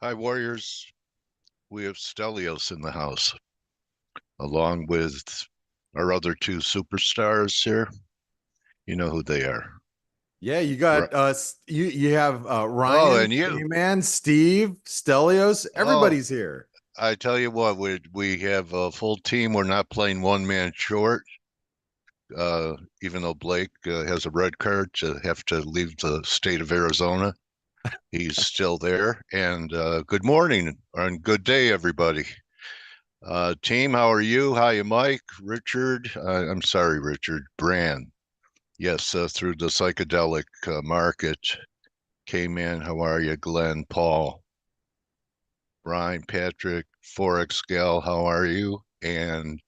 Hi, Warriors. We have Stelios in the house, along with our other two superstars here. You know who they are. Yeah, you Right. got you have Oh, Ryan, and you. K-Man, Steve, Stelios, Oh, everybody's here. I tell you what, we have a full team. We're not playing one man short. Even though Blake has a red card to have to leave the state of Arizona, he's still there. And good morning and good day, everybody. Team, how are you? Hi, Mike, Richard. I'm sorry, Richard. Brand. Yes, through the psychedelic market. K-Man, how are you? Glenn, Paul, Brian, Patrick, Forex Gal, how are you? And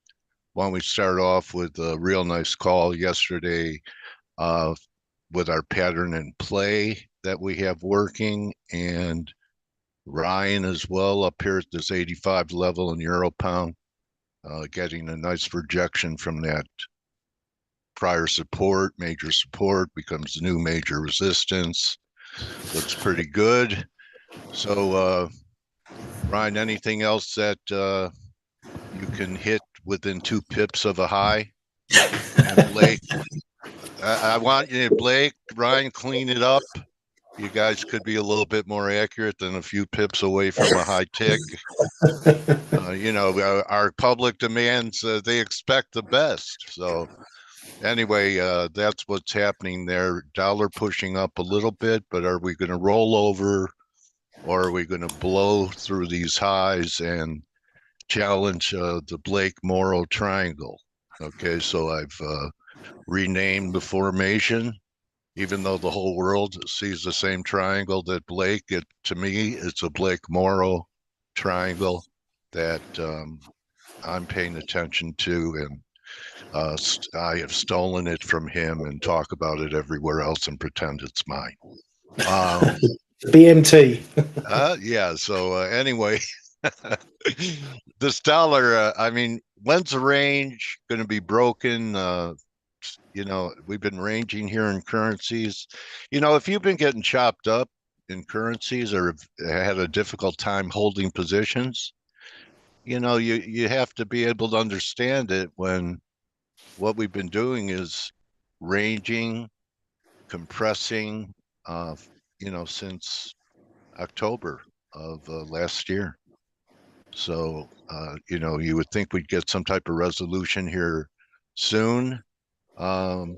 why don't we start off with a real nice call yesterday uh, with our pattern and play that we have working, and Ryan as well up here at this 85 level in Euro Pound, getting a nice rejection from that prior support, major support becomes new major resistance. Looks pretty good. So, Ryan, anything else that you can hit within 2 pips of a high? And Blake, I want you, Blake, Ryan, clean it up. You guys could be a little bit more accurate than a few pips away from a high tick. Our public demands, they expect the best. So, anyway, that's what's happening there. Dollar pushing up a little bit, but are we going to roll over or are we going to blow through these highs and challenge the Blake Morrow Triangle? Okay, so I've renamed the formation, even though the whole world sees the same triangle that Blake. To me, it's a Blake Morrow triangle that I'm paying attention to, and I have stolen it from him and talk about it everywhere else and pretend it's mine. Um, BMT. yeah. So anyway, this dollar. I mean, when's the range going to be broken? We've been ranging here in currencies. If you've been getting chopped up in currencies or have had a difficult time holding positions, you have to be able to understand it when what we've been doing is ranging, compressing, uh, since October of last year. So, you would think we'd get some type of resolution here soon. Um,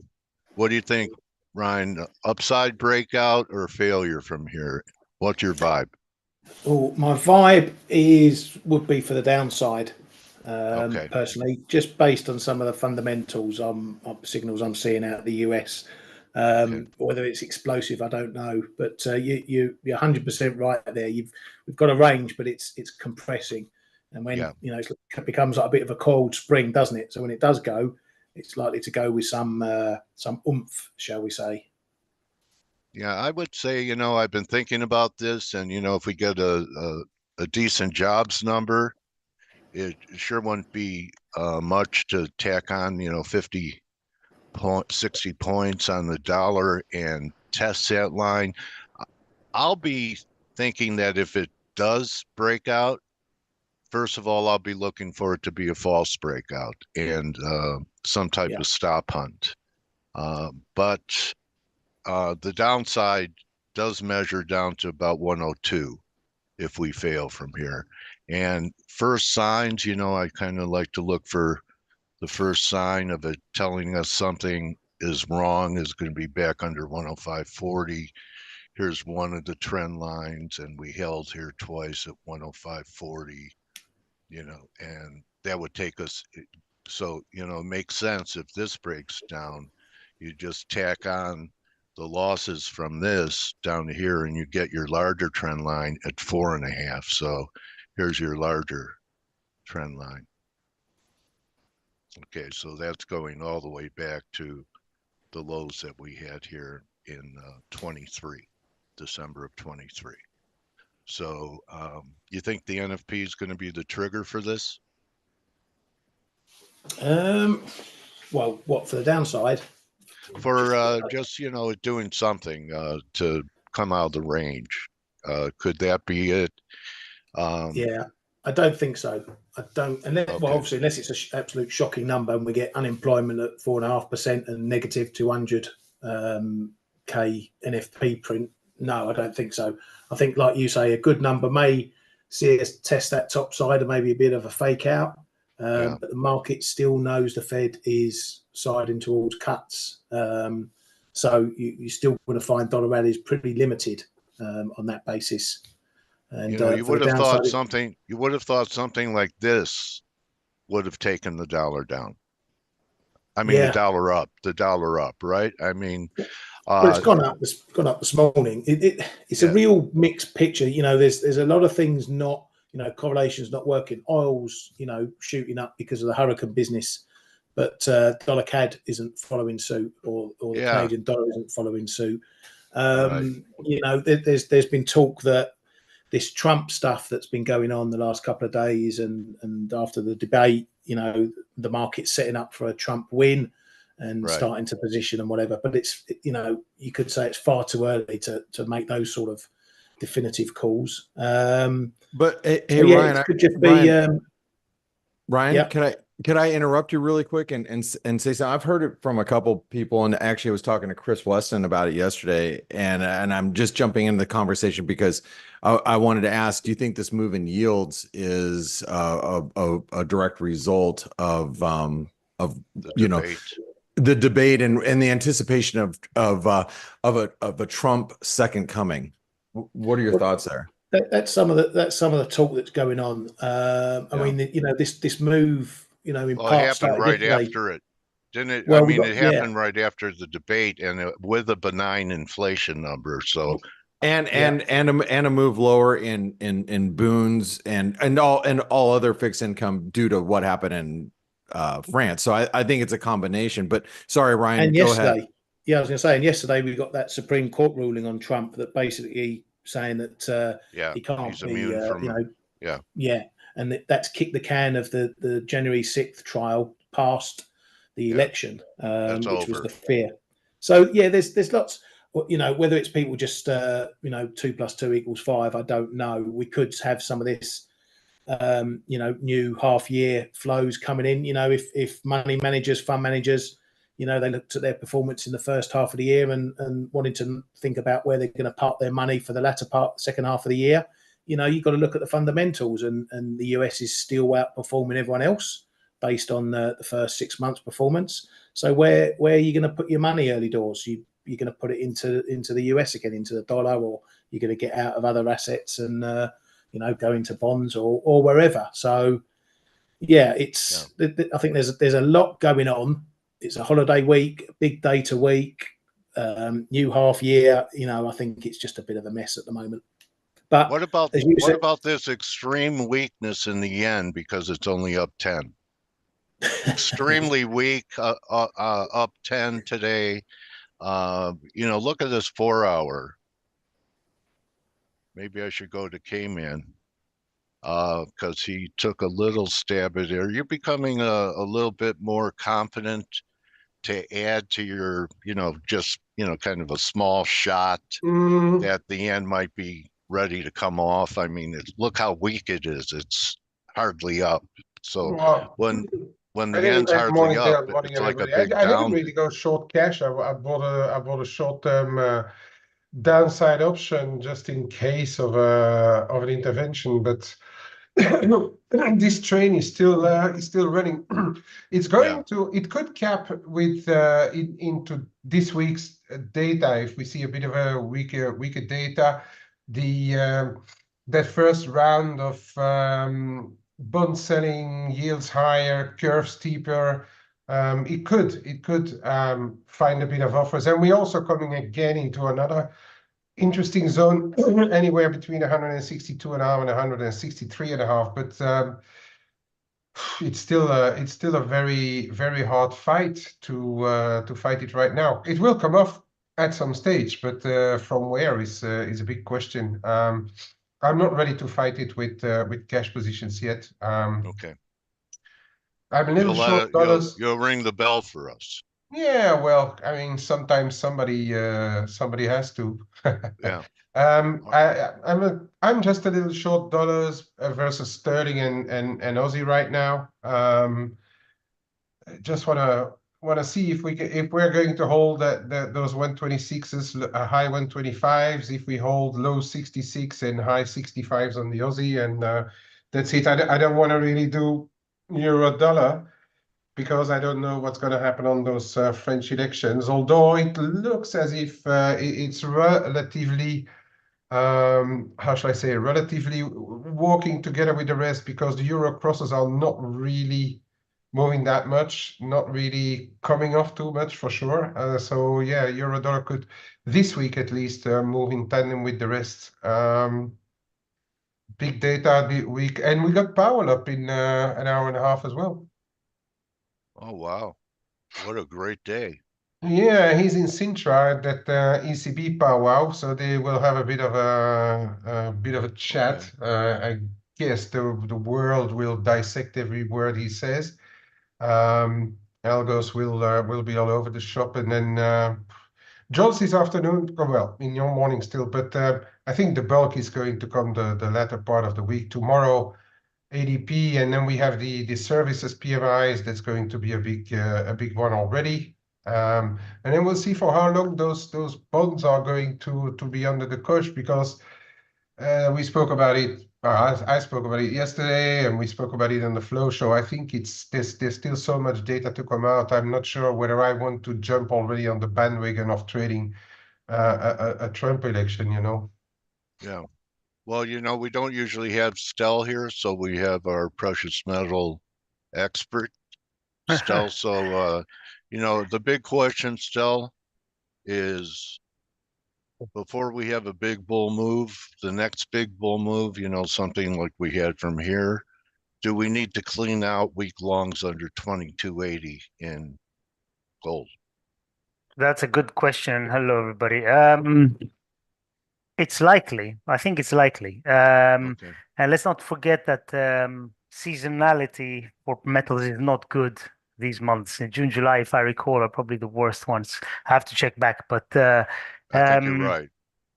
what do you think, Ryan? Upside breakout or failure from here? What's your vibe? Oh, my vibe would be for the downside. Okay. Personally, just based on some of the fundamentals, signals I'm seeing out of the US. Okay. Whether it's explosive, I don't know. But you're 100% right there. We've got a range, but it's compressing, and when Yeah. it becomes like a bit of a coiled spring, doesn't it? So when it does go, it's likely to go with some oomph, shall we say? Yeah, I would say, I've been thinking about this, and if we get a decent jobs number, it sure wouldn't be much to tack on, 60 points on the dollar and test that line. I'll be thinking that if it does break out, first of all, I'll be looking for it to be a false breakout and some type Yeah. of stop hunt. But the downside does measure down to about 102 if we fail from here. And first signs, I kind of like to look for the first sign of it telling us something is wrong is going to be back under 105.40. Here's one of the trend lines, and we held here twice at 105.40, and that would take us. So, it makes sense if this breaks down, you just tack on the losses from this down to here, and you get your larger trend line at 4.5. So here's your larger trend line. Okay, so that's going all the way back to the lows that we had here in 23, December of 23. So you think the NFP is going to be the trigger for this? Um, well, what for the downside? For just, doing something to come out of the range. Could that be it? Yeah, I don't think so. I don't, unless, well, Okay. obviously, unless it's an absolute shocking number and we get unemployment at 4.5% and negative 200 K NFP print. No, I don't think so. I think, like you say, a good number may see us test that top side and maybe a bit of a fake out. Yeah. But the market still knows the Fed is siding towards cuts. So you're still going to find dollar rallies pretty limited on that basis. And You for the would have thought downside, something. You would have thought something like this would have taken the dollar down. I mean, the yeah. dollar up. The dollar up, right? I mean, Well, it's gone up. It's gone up this morning. It's a yeah, real mixed picture. There's a lot of things not, correlations not working. Oil's, shooting up because of the hurricane business, but dollar CAD isn't following suit, or the yeah, Canadian dollar isn't following suit. right. There's been talk that this Trump stuff that's been going on the last couple of days, and after the debate, the market's setting up for a Trump win and Right. starting to position and whatever. But it's, you could say it's far too early to make those sort of definitive calls. But hey, So yeah, Ryan, it could just be. Ryan, Yeah. can I interrupt you really quick and say something? I've heard it from a couple people, and actually I was talking to Chris Weston about it yesterday, and I'm just jumping into the conversation because I wanted to ask, do you think this move in yields is a direct result of The debate. the debate and the anticipation of a Trump second coming? What are your thoughts there? That's some of the talk that's going on. I mean, this move, in Well, it part happened started right yesterday. after it, didn't it? I Well, we mean, got, it yeah, happened right after the debate, and with a benign inflation number. So And yeah. a move lower in boons and all other fixed income due to what happened in France. So I think it's a combination. But sorry, Ryan, And go ahead. yesterday, yeah, I was going to say, and yesterday we got that Supreme Court ruling on Trump that basically saying that yeah, he can't he's be, immune from. Yeah, yeah, and that's kicked the can of the January 6th trial past the yeah, election, that's which was over. the fear. So yeah, there's lots. Whether it's people just 2 + 2 = 5, I don't know. We could have some of this new half year flows coming in. If money managers, fund managers, they looked at their performance in the first half of the year and wanted to think about where they're going to park their money for the latter part, second half of the year. You've got to look at the fundamentals, and the US is still outperforming everyone else based on the first 6 months performance. So where are you going to put your money early doors? You're going to put it into the US again, into the dollar, or you're going to get out of other assets and go into bonds or wherever. So yeah, I think there's a lot going on. It's a holiday week, big data week, new half year. I think it's just a bit of a mess at the moment. But What about as you said, this extreme weakness in the yen because it's only up 10? Extremely weak, up 10 today. Look at this 4 hour. Maybe I should go to Cayman because he took a little stab at it. You're becoming a little bit more confident to add to your, just, kind of a small shot that the yen might be ready to come off. I mean, look how weak it is. It's hardly up. So Well, when the I didn't. yen's hardly Morning, up, Dale. Morning, it's like a everybody. big I didn't down. really go short cash. I bought a short term downside option just in case of an intervention. But this train is still running. It's going to. It could cap with into this week's data if we see a bit of a weaker data. That first round of bond selling, yields higher, curve steeper. It could find a bit of offers, and we're also coming again into another interesting zone, anywhere between 162.5 and 163.5. But it's still a very, very hard fight to fight it right now. It will come off at some stage, but from where is a big question. I'm not ready to fight it with cash positions yet. Okay. I'm a little short dollars. You'll ring the bell for us. Yeah, well, I mean, sometimes somebody has to. Yeah. I'm just a little short dollars versus sterling and Aussie right now. Just wanna see if we're going to hold those 126s, high 125s, if we hold low 66 and high 65s on the Aussie, and that's it. I don't want to really do euro dollar because I don't know what's going to happen on those French elections. Although it looks as if it's relatively how shall I say, relatively walking together with the rest because the euro crosses are not really moving that much, not really coming off too much for sure. So yeah, euro dollar could this week at least move in tandem with the rest. Big data week, and we got Powell up in an hour and a half as well. Oh, wow. What a great day. Yeah, he's in Sintra at that ECB powwow, so they will have a bit of a chat. I guess the world will dissect every word he says. Algos will be all over the shop, and then Jones this afternoon. Oh, well, in your morning still, but I think the bulk is going to come the latter part of the week. Tomorrow, ADP, and then we have the services PMIs. That's going to be a big one already. And then we'll see for how long those bonds are going to be under the cosh because we spoke about it. I spoke about it yesterday, and we spoke about it on the Flow Show. I think there's still so much data to come out. I'm not sure whether I want to jump already on the bandwagon of trading a Trump election. Yeah. Well, we don't usually have Stel here, so we have our precious metal expert, Stel. So, the big question, Stel, is before we have a big bull move, the next big bull move, something like we had from here, do we need to clean out weak longs under 2280 in gold? That's a good question. Hello, everybody. It's likely. I think it's likely. Okay. And let's not forget that seasonality for metals is not good these months. In June, July, if I recall, are probably the worst ones. I have to check back, but I think you're right.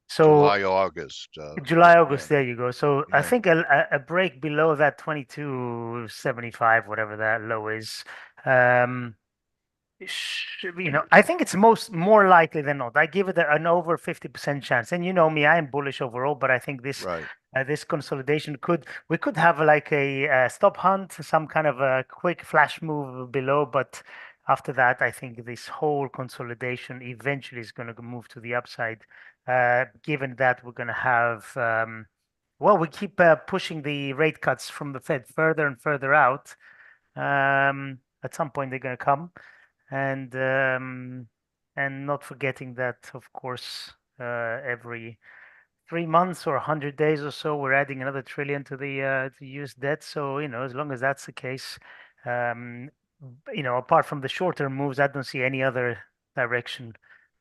so July, August. July, Yeah. August, there you go. So I Yeah. think a break below that 22.75, whatever that low is, I think it's more likely than not. I give it an over 50% chance. And you know me, I am bullish overall, but I think Right. this consolidation we could have like a stop hunt, some kind of a quick flash move below, but after that, I think this whole consolidation eventually is going to move to the upside, given that we're going to have well, we keep pushing the rate cuts from the Fed further and further out. At some point, they're going to come, and not forgetting that, of course, every 3 months or 100 days or so, we're adding another trillion to the US debt. So as long as that's the case, um, apart from the short-term moves, I don't see any other direction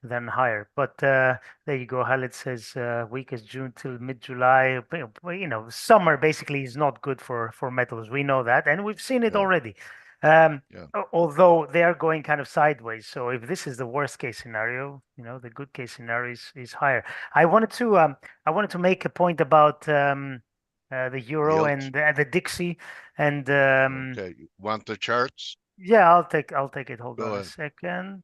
than higher. But there you go. Khalid says weak as June till mid-July. Summer basically is not good for metals. We know that, and we've seen it Yeah. already. Yeah. Although they are going kind of sideways. So if this is the worst case scenario, the good case scenario is higher. I wanted to make a point about the euro Yields. and the Dixie, and Okay. You want the charts? yeah, I'll take it. Hold Go on a ahead. second.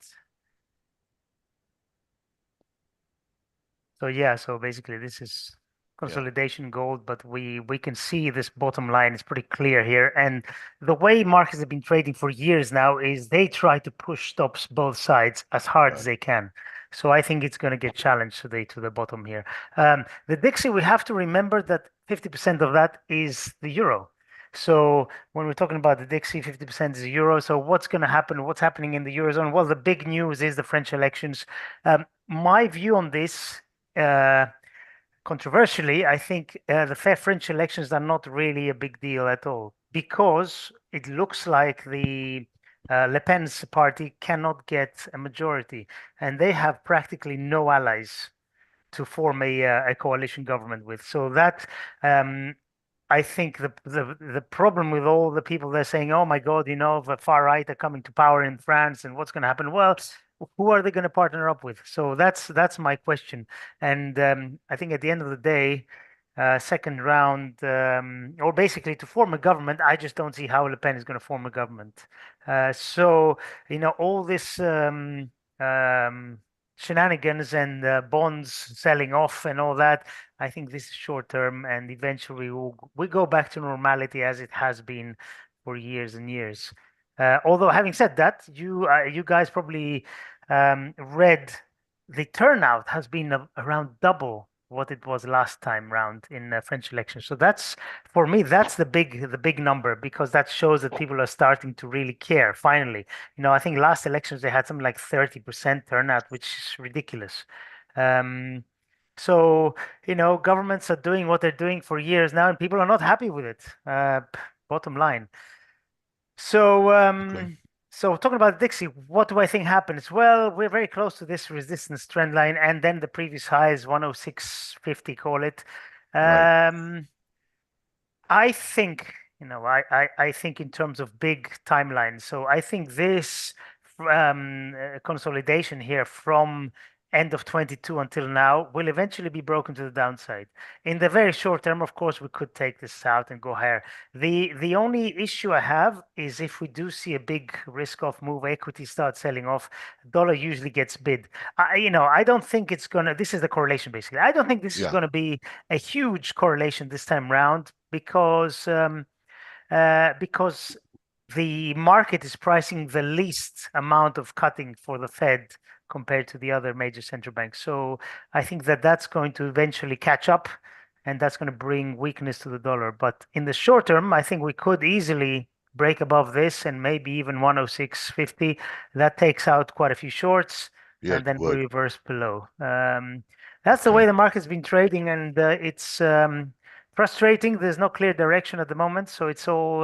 So yeah, so basically this is consolidation gold, but we can see this bottom line is pretty clear here. And the way markets have been trading for years now is they try to push stops both sides as hard as Right. they can. So I think it's going to get challenged today to the bottom here. The Dixie, we have to remember that 50% of that is the euro. So when we're talking about the Dixie, 50% is the euro. So what's going to happen? What's happening in the eurozone? Well, the big news is the French elections. My view on this, controversially, I think the French elections are not really a big deal at all because it looks like the Le Pen's party cannot get a majority, and they have practically no allies to form a coalition government with. So that I think the problem with all the people they're saying, oh my God, the far right are coming to power in France, and what's going to happen? Well, who are they going to partner up with? So that's my question. And I think at the end of the day, second round, or basically to form a government, I just don't see how Le Pen is going to form a government. So, all this um, shenanigans and bonds selling off and all that, I think this is short term, and eventually we go back to normality as it has been for years and years. Although having said that, you guys probably read the turnout has been around double what it was last time round in French elections. So that's, for me, that's the big number, because that shows that people are starting to really care. Finally, I think last elections they had something like 30% turnout, which is ridiculous. So governments are doing what they're doing for years now, and people are not happy with it. Bottom line. So, Okay. so talking about Dixie, what do I think happens? Well, we're very close to this resistance trend line, and then the previous high is 106.50, call it. Right. I think, I think in terms of big timelines. So I think this consolidation here from end of 22 until now will eventually be broken to the downside. In the very short term, of course, we could take this out and go higher. The only issue I have is if we do see a big risk-off move, equity starts selling off, dollar usually gets bid. I don't think it's gonna. This is the correlation basically. I don't think this is Yeah. gonna be a huge correlation this time round, because the market is pricing the least amount of cutting for the Fed compared to the other major central banks. So I think that that's going to eventually catch up, and that's going to bring weakness to the dollar. But in the short term, I think we could easily break above this and maybe even 106.50. That takes out quite a few shorts, Yeah, and it then we would. reverse below. That's the way Okay. the market's been trading, and it's frustrating. There's no clear direction at the moment, so it's all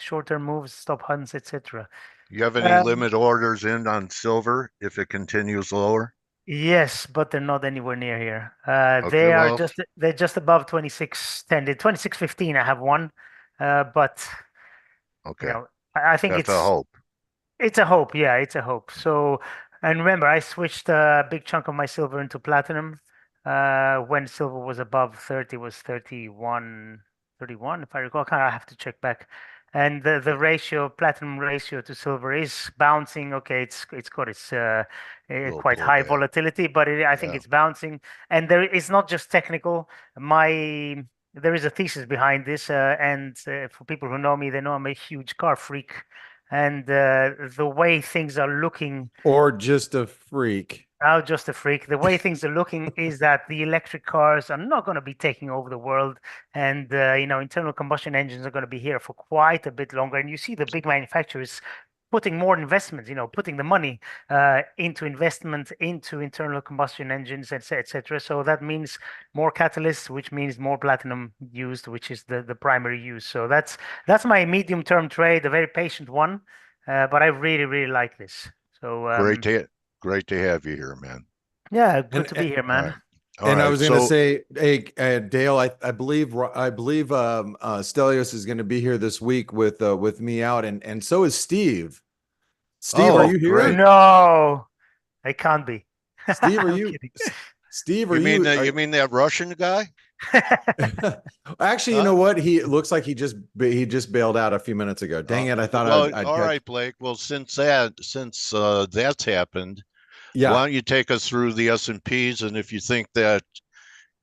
short-term moves, stop hunts, etc. You have any limit orders in on silver if it continues lower? Yes, but they're not anywhere near here. Okay, well, They're just above 26.10. The 26.15 I have one, but okay. I think That's a hope. it's a hope. Yeah, it's a hope. So, and remember, I switched a big chunk of my silver into platinum when silver was above 30, was 31, if I recall. I have to check back. And the ratio, platinum ratio to silver is bouncing. Okay, it's got its Little quite high pullback. volatility, but I think Yeah. it's bouncing. And it's not just technical. There is a thesis behind this, and for people who know me, they know I'm a huge car freak, and the way things are looking, Or just a freak. now just a freak, the way things are looking is that the electric cars are not going to be taking over the world, and internal combustion engines are going to be here for quite a bit longer. And you see the big manufacturers putting more investments, putting the money into investment into internal combustion engines, etc. So that means more catalysts, which means more platinum used, which is the primary use. So that's my medium-term trade, a very patient one, but I really, really like this. So Great to have you here, man. yeah, good And to be here, All man. right. All and I right. was going to So, say, hey, Dale, I believe Stelios is going to be here this week with me out, and so is Steve. Steve, are oh, you here? great. No, I can't be. Steve, are I'm you? kidding. Steve, are You mean you? that that Russian guy? Actually, you Huh? know what? He looks like he just bailed out a few minutes ago. Dang it! I thought Well, I'd all catch. right, Blake. Well, since that's happened, why Yeah, don't you take us through the S&Ps, and if you think that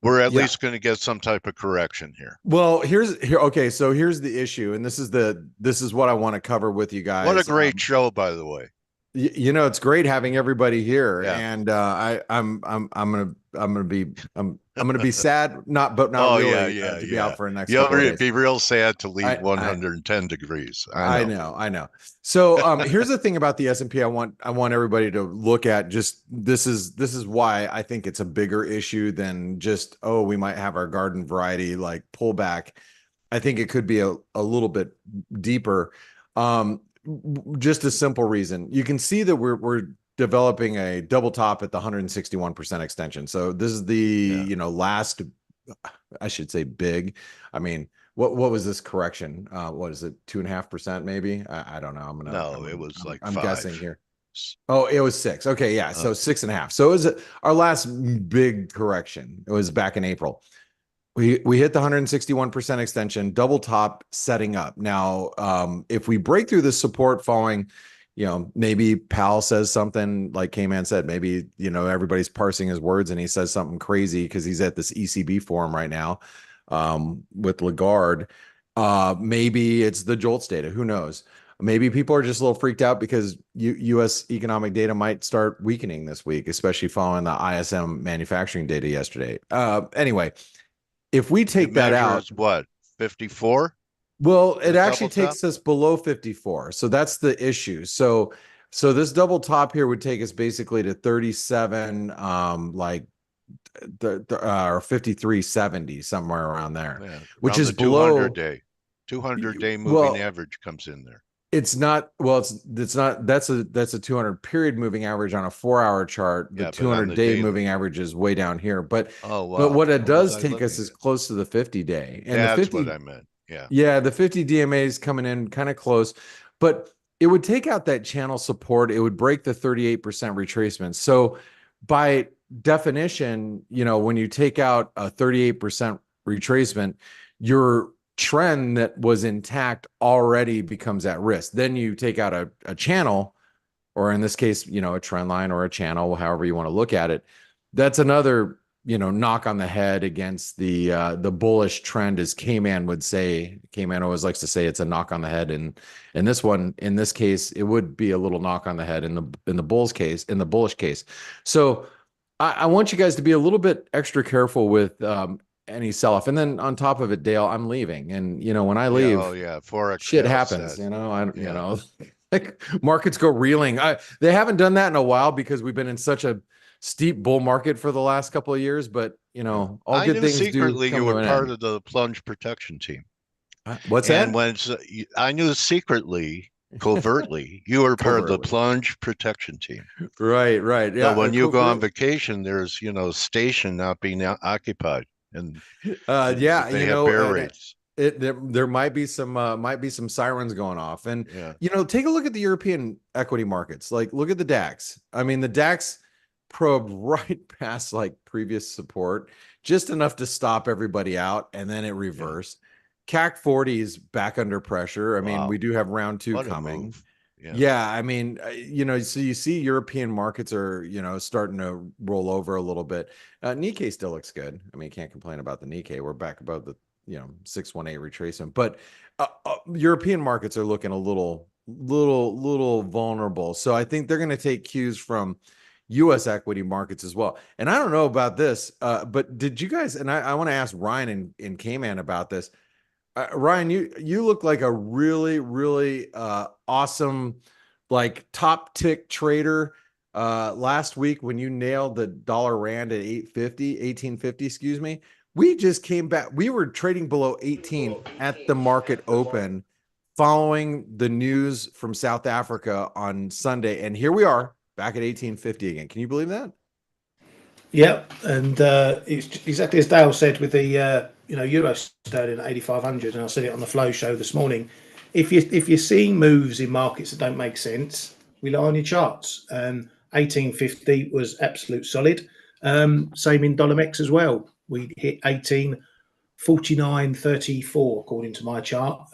we're at yeah. least going to get some type of correction here. Well, okay, so here's the issue, and this is what I want to cover with you What a guys. great show, by the way. It's great having everybody here, Yeah. and I'm gonna be sad, not Oh, yeah, really, yeah, to be out yeah. for the next You'll couple of days. be real sad to leave I 110 degrees. I know. So here's the thing about the S&P I want everybody to look at. Just this is why I think it's a bigger issue than just, oh, we might have our garden variety like pullback. I think it could be a little bit deeper. Just a simple reason. You can see that we're developing a double top at the 161% extension. So this is the last, I should say, big. I mean, what was this correction? What is it? 2.5% maybe? I don't know. No, it was like I'm 5. guessing here. Oh, it was 6. Okay, yeah. So 6.5. So it was our last big correction. It was back in April. We hit the 161% extension, double top setting up. Now, if we break through the support following, maybe Powell says something like K-Man said, maybe, everybody's parsing his words and he says something crazy because he's at this ECB forum right now with Lagarde. Maybe it's the JOLTS data. Who knows? Maybe people are just a little freaked out because U.S. economic data might start weakening this week, especially following the ISM manufacturing data yesterday. Anyway, if we take that out, what, 54? Well, it actually double top? takes us below 54. So that's the issue. So this double top here would take us basically to 37, or 53.70, somewhere around there, Yeah, which around is the below 200-day moving average comes in there. It's not, well, it's not, that's a 200 period moving average on a 4-hour chart. The Yeah, but on the 200-day daily. moving average is way down here. But Oh, wow. but what it What does was I take us looking is at? close to the 50-day. And That's the 50, what I meant. Yeah. yeah, the 50 DMA is coming in kind of close, but it would take out that channel support. It would break the 38% retracement. So by definition, when you take out a 38% retracement, your trend that was intact already becomes at risk. Then you take out a channel, or in this case, a trend line or a channel, however you want to look at it. That's another, knock on the head against the bullish trend, as K-Man would say. K-Man always likes to say it's a knock on the head. And in this case, it would be a little knock on the head in the bullish case. So I want you guys to be a little bit extra careful with any sell-off. And then on top of it, Dale, I'm leaving. And, when I leave, Forex shit gal happens, said. like markets go reeling. They haven't done that in a while because we've been in such a steep bull market for the last couple of years, but all good things do secretly come you to were an part end. of the plunge protection team. What's And that? I knew secretly, covertly, you were part of the Covertly. plunge protection team. Right. Yeah. So when you go on vacation, there's, station not being occupied. And yeah, they have bear rates. There might be some sirens going off. And take a look at the European equity markets. Like, look at the DAX. I mean, the DAX probed right past like previous support, just enough to stop everybody out, and then it reversed. CAC 40 is back under pressure. I mean, we do have round 2 What coming. Yeah, I mean, so you see European markets are, starting to roll over a little bit. Nikkei still looks good. I mean, can't complain about the Nikkei. We're back above the, 618 retracement, but European markets are looking a little vulnerable. So I think they're going to take cues from U.S. equity markets as well. And I don't know about this, but did you guys, and I want to ask Ryan and K-Man about this. Ryan, you look like a really awesome, like top tick trader last week when you nailed the dollar rand at 1850, excuse me. We just came back. We were trading below 18 at the market open following the news from South Africa on Sunday. And here we are back at 1850 again. Can you believe that? Yeah, and it's exactly as Dale said with the euro sterling at 8,500, and I said it on the Flow show this morning. If you're seeing moves in markets that don't make sense, rely on your charts. 1850 was absolute solid. Same in Dolomex as well. We hit 1849.34 according to my chart.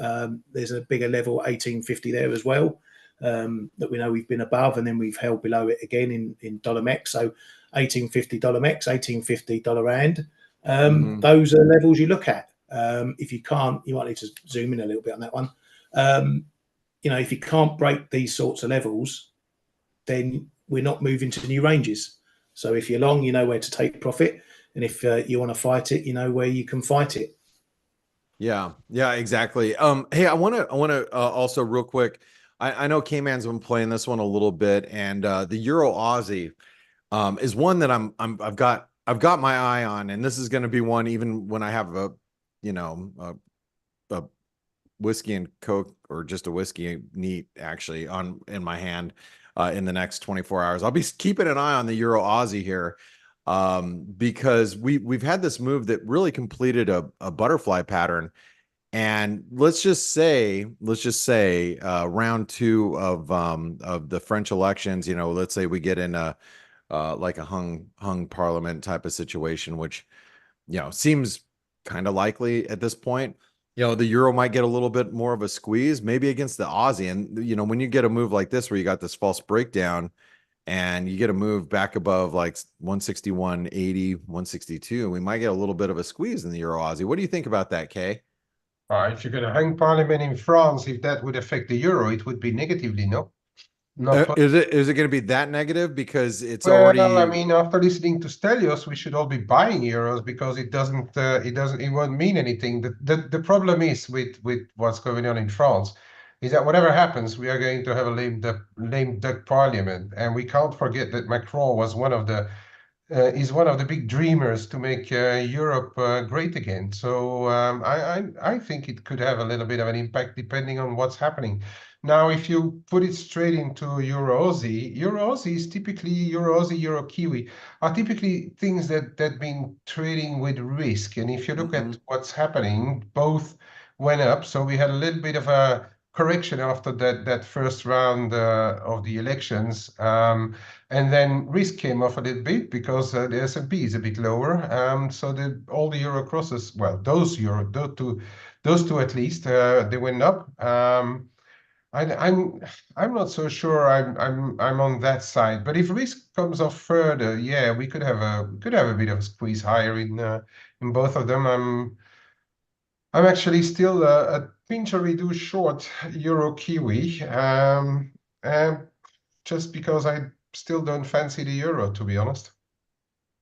There's a bigger level 1850 there as well. That we know we've been above, and then we've held below it again in Dolomex. So 1850 Dolomex, 1850 dollar rand. Those are levels you look at. If you can't, you might need to zoom in a little bit on that one. If you can't break these sorts of levels, then we're not moving to new ranges. So if you're long, you know where to take profit, and if you want to fight it, you know where you can fight it. Yeah, exactly. Hey, I want to also real quick. I know K-Man's been playing this one a little bit, and the Euro Aussie is one that I've got my eye on, and this is going to be one even when I have a whiskey and Coke, or just a whiskey neat actually in my hand in the next 24 hours. I'll be keeping an eye on the Euro Aussie here because we've had this move that really completed a butterfly pattern. And let's just say, round two of the French elections, let's say we get in like a hung parliament type of situation, which, seems kind of likely at this point. The euro might get a little bit more of a squeeze, maybe against the Aussie. And, when you get a move like this, where you got this false breakdown and you get a move back above like 161.80, 162, we might get a little bit of a squeeze in the euro Aussie. What do you think about that, Kay? If you're going to hang parliament in France, if that would affect the euro, it would be negatively, no? Not Is it going to be that negative because it's well, already? I mean, after listening to Stelios, we should all be buying euros because it won't mean anything. The problem is with what's going on in France is that whatever happens, we are going to have a lame duck parliament, and we can't forget that Macron was is one of the big dreamers to make Europe great again. So I think it could have a little bit of an impact depending on what's happening. Now, if you put it straight into Euro Aussie, is typically Euro Aussie, Euro Kiwi are typically things that been trading with risk. And if you look at what's happening, both went up. So we had a little bit of a correction after that first round of the elections. And then risk came off a little bit because the S&P is a bit lower. So all the euro crosses, well, those two at least, they went up. I'm not so sure I'm on that side. But if risk comes off further, yeah, we could have a bit of a squeeze higher in both of them. I'm actually still a pinch or reduce short euro Kiwi. Just because I still don't fancy the euro, to be honest.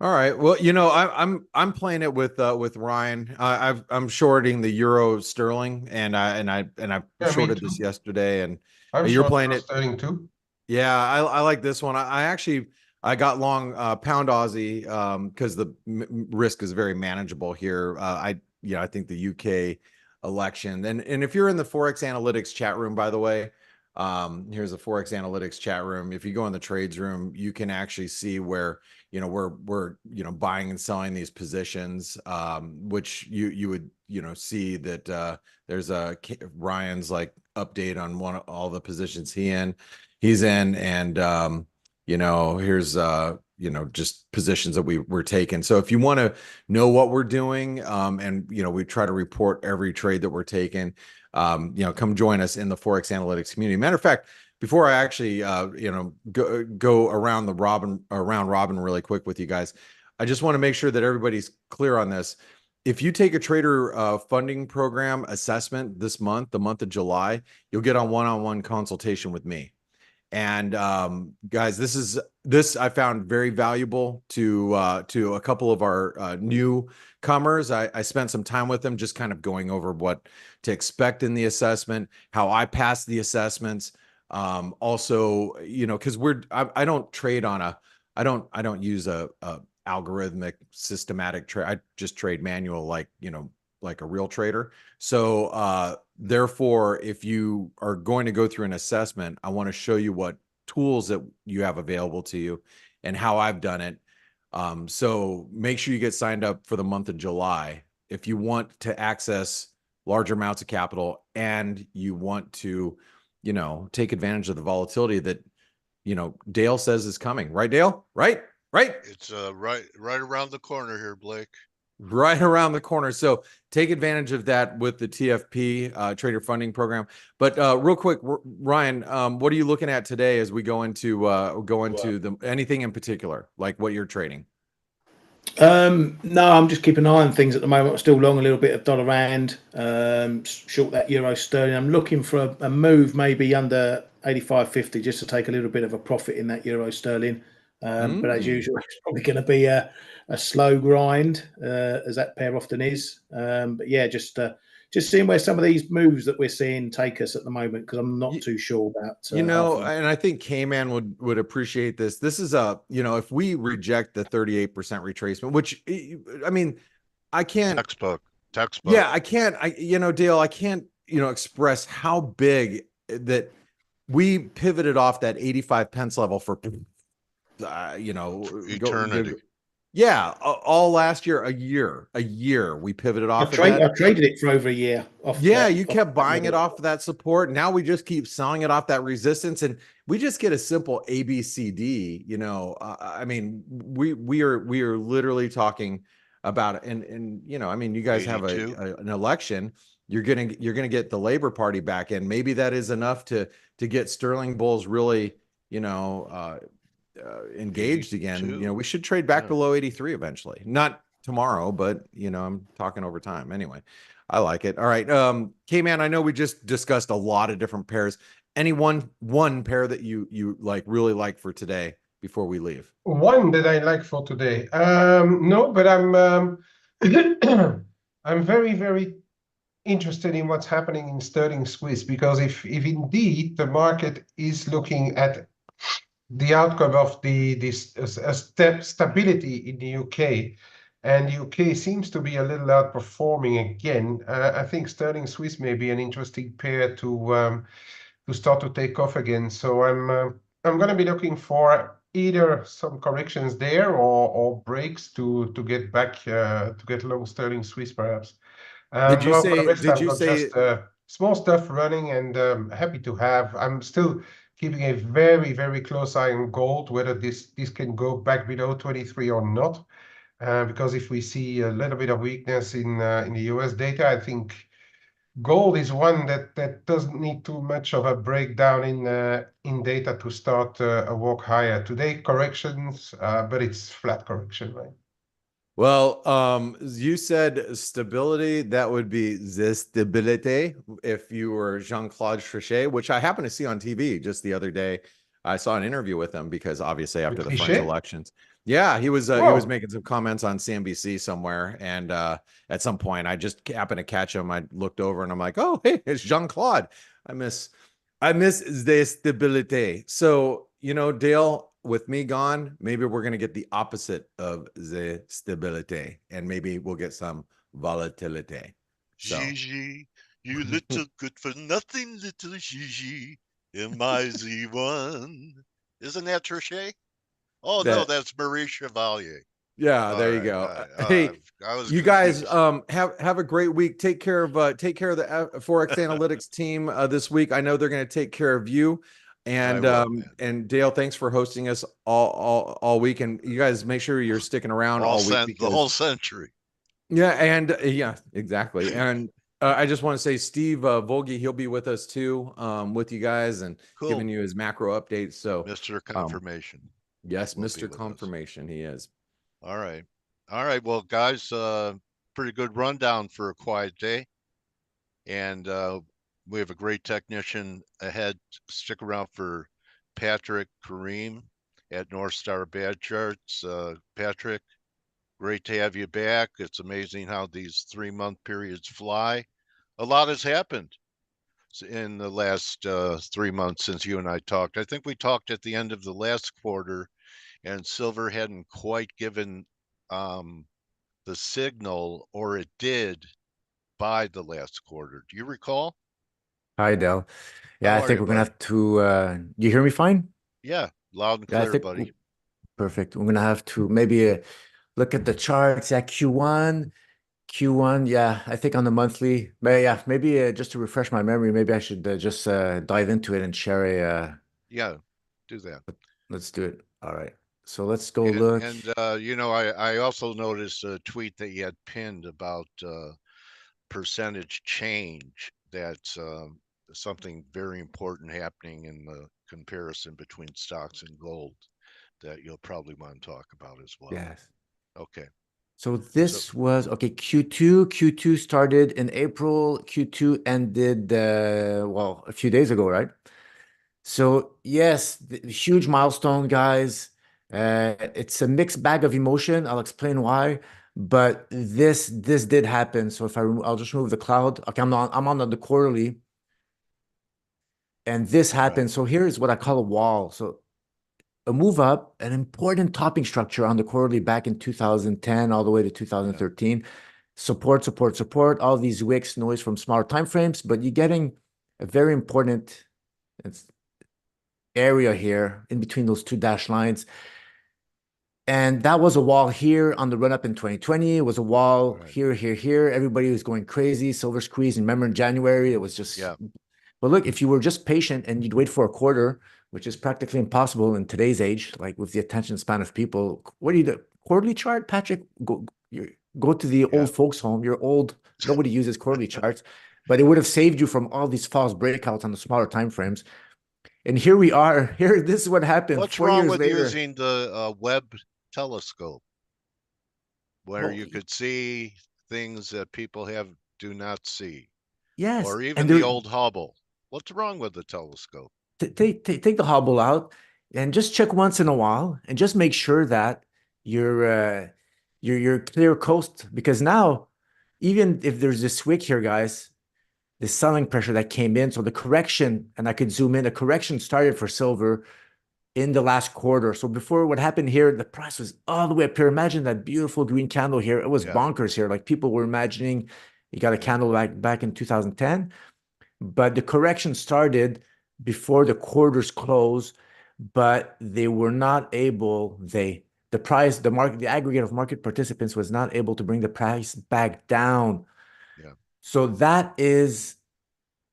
All right. Well, I'm playing it with Ryan. I'm shorting the euro sterling, and I Yeah, shorted this yesterday, and I'm you're short playing euro it. sterling too. Yeah, I like this one. I got long pound Aussie because the risk is very manageable here. I think the UK election, and if you're in the ForexAnalytix chat room, by the way, here's a ForexAnalytix chat room. If you go in the trades room, you can actually see where we're buying and selling these positions, which you would see that there's a Ryan's like update on all the positions he's in, and here's just positions that we're taking. So if you want to know what we're doing, and we try to report every trade that we're taking, come join us in the ForexAnalytix community. Matter of fact, before I actually go around robin really quick with you guys, I just want to make sure that everybody's clear on this. If you take a trader funding program assessment this month, the month of July, you'll get on one-on-one consultation with me. And guys, this I found very valuable to a couple of our newcomers. I spent some time with them, just kind of going over what to expect in the assessment, how I pass the assessments. Also, because I don't trade on I don't use a algorithmic systematic trade. I just trade manual, like a real trader. So therefore, if you are going to go through an assessment, I want to show you what tools that you have available to you and how I've done it. So make sure you get signed up for the month of July if you want to access larger amounts of capital and you want to, take advantage of the volatility that, Dale says is coming. Right, Dale? Right? It's right around the corner here, Blake. Right around the corner. So take advantage of that with the TFP trader funding program. But real quick, Ryan, what are you looking at today as we go into anything in particular, like what you're trading? No, I'm just keeping an eye on things at the moment. I'm still long a little bit of dollar rand, short that euro sterling. I'm looking for a move maybe under 85.50 just to take a little bit of a profit in that euro sterling. But as usual, it's probably going to be a slow grind, as that pair often is. But yeah, just seeing where some of these moves that we're seeing take us at the moment, because I'm not too sure about. And I think K-Man would appreciate this. This is if we reject the 38% retracement, which I mean, I can't textbook. Yeah, I can't. Dale, I can't express how big that we pivoted off that 85 pence level for eternity. Yeah, all last year, a year, we pivoted off of that. I've traded it for over a year off Yeah, that. you Off kept that buying it level. off of that support. Now we just keep selling it off that resistance, and we just get a simple ABCD. You know, I mean, we are literally talking about, and you know, I mean, you guys have 82. an election. You're gonna get the Labor Party back in. Maybe that is enough to get sterling bulls really, you know, engaged again. You know, 82. we should trade back Yeah. below 83 eventually. Not tomorrow, but you know, I'm talking over time. Anyway, I like it. All right. K-Man, I know we just discussed a lot of different pairs. Any one pair that you like really like for today before we leave? One that I like for today. No, but I'm I'm very, very interested in what's happening in sterling Swiss, because if indeed the market is looking at the outcome of stability in the UK, and the UK seems to be a little outperforming again, I think sterling Swiss may be an interesting pair to start to take off again. So I'm going to be looking for either some corrections there or breaks to get back to get long sterling Swiss perhaps. Did you But for the say? rest, Did I've you got say? just small stuff running, and happy to have. I'm still keeping a very, very close eye on gold, whether this can go back below 23 or not. Because if we see a little bit of weakness in the US data, I think gold is one that doesn't need too much of a breakdown in data to start a walk higher. Today, corrections, but it's flat correction, right? Well, you said stability. That would be the stabilité if you were Jean-Claude Trichet, which I happened to see on TV just the other day. I saw an interview with him because obviously after the French Trichet? elections, yeah, he was Whoa. making some comments on CNBC somewhere, and at some point I just happened to catch him. I looked over and I'm like, oh, hey, it's Jean-Claude. I miss the stabilité. So, you know, Dale, with me gone, maybe we're going to get the opposite of the stabilité, and maybe we'll get some volatility. So, Gigi, you little good for nothing little Gigi, am I the one? Isn't that Trichet? Oh no, that, that's Marie Chevalier. yeah, All there you right, go. all right. Hey, I was you guys, confused. have a great week. Take care of the ForexAnalytix team this week. I know they're going to take care of you. I And will, man. and Dale, thanks for hosting us all week. And you guys make sure you're sticking around all week The whole because century. yeah, and yeah, exactly. And I just want to say Steve Volge, he'll be with us too, with you guys and Cool. giving you his macro updates. So Mr. Confirmation. yes, will be Mr. with us. Confirmation, he is. All right. All right. Well, guys, pretty good rundown for a quiet day. And we have a great technician ahead. Stick around for Patrick Kareem at North Star Bad Charts. Patrick, great to have you back. It's amazing how these 3-month periods fly. A lot has happened in the last 3 months since you and I talked. I think we talked at the end of the last quarter, and silver hadn't quite given the signal, or it did by the last quarter. Do you recall? Hi, Dell. Yeah, How I are think you, we're gonna buddy? have to. You hear me fine? Yeah, loud and Yeah, I clear, think buddy. perfect. We're gonna have to maybe look at the charts at Q1. Q1, yeah, I think on the monthly. But yeah, maybe just to refresh my memory, maybe I should just dive into it and share a. Yeah, do that. Let's do it. All right. So let's go look. And you know, I also noticed a tweet that you had pinned about percentage change. That's something very important happening in the comparison between stocks and gold that you'll probably want to talk about as well. Yes. Okay. So this was okay. Q2. Q2 started in April. Q2 ended well a few days ago, right? So yes, the huge milestone, guys. It's a mixed bag of emotion. I'll explain why. But this did happen. So if I'll just remove the cloud. Okay, I'm on the quarterly, and this happened. Right. So here's what I call a wall. So a move up, an important topping structure on the quarterly back in 2010 all the way to 2013. Yeah. Support. All these wicks, noise from smaller time frames, but you're getting a very important area here in between those two dashed lines. And that was a wall here on the run up in 2020. It was a wall Right. here. Everybody was going crazy. Silver squeeze. And remember in January, it was just. Yeah. But look, if you were just patient and you'd wait for a quarter, which is practically impossible in today's age, like with the attention span of people, what do you do? Quarterly chart, Patrick? Go to the Yeah. old folks' home. You're old. Nobody uses quarterly charts, but it would have saved you from all these false breakouts on the smaller time frames. And here we are. Here, this is what happened What's 4 wrong years with later. using the Webb telescope, where Well, you could see things that people do not see, yes, or even and the there, old Hubble? What's wrong with the telescope? take the Hubble out and just check once in a while and just make sure that you're clear coast, because now even if there's this wick here, guys, the selling pressure that came in, so the correction, and I could zoom in, the correction started for silver in the last quarter. So before, what happened here, the price was all the way up here. Imagine that beautiful green candle here. It was Yeah. bonkers here. Like people were imagining you got a candle back in 2010. But the correction started before the quarters closed, but they were not able, the price, the market, the aggregate of market participants was not able to bring the price back down. Yeah. So that is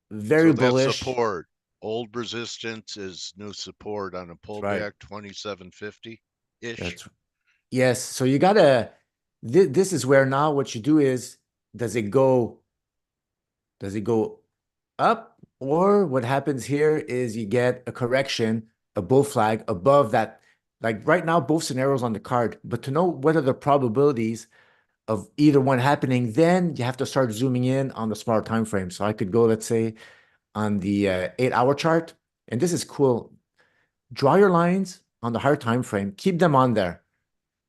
very So that's bullish. support. Old resistance is new support on a That's right. pullback, 2750-ish. That's yes. So you gotta, this is where now what you do is, does it go up, or what happens here is you get a correction, a bull flag above that. Like right now, both scenarios on the card, but to know what are the probabilities of either one happening, then you have to start zooming in on the smaller time frame. So I could go, let's say, on the 8-hour chart, and this is cool. Draw your lines on the higher time frame, keep them on there.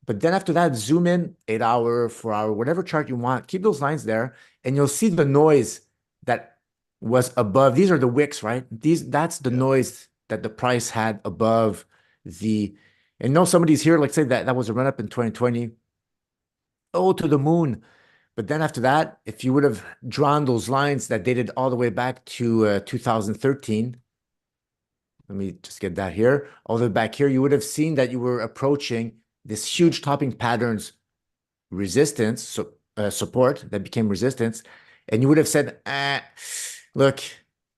But then after that, zoom in 8-hour, 4-hour, whatever chart you want, keep those lines there, and you'll see the noise that was above. These are the wicks, right? That's the noise that the price had above the, and no, somebody's here, like say that was a run up in 2020. Oh, to the moon. But then after that, if you would have drawn those lines that dated all the way back to 2013, let me just get that here, all the way back here, you would have seen that you were approaching this huge topping patterns resistance, so support that became resistance, and you would have said, look,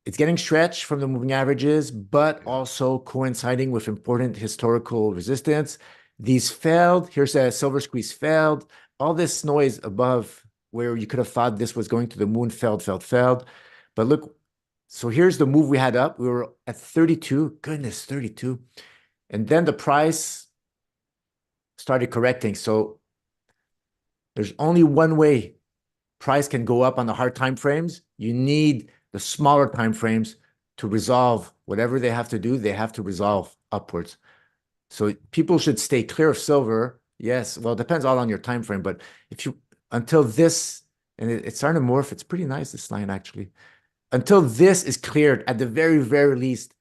it's getting stretched from the moving averages, but also coinciding with important historical resistance. These failed. Here's a silver squeeze failed. All this noise above where you could have thought this was going to the moon failed. But look, so here's the move we had up. We were at 32. Goodness, 32. And then the price started correcting. So there's only one way price can go up on the hard time frames. You need the smaller time frames to resolve whatever they have to do. They have to resolve upwards. So people should stay clear of silver. Yes, well, it depends all on your time frame. But if you, until this, and it's starting to morph, it's pretty nice, this line actually. Until this is cleared, at the very, very least,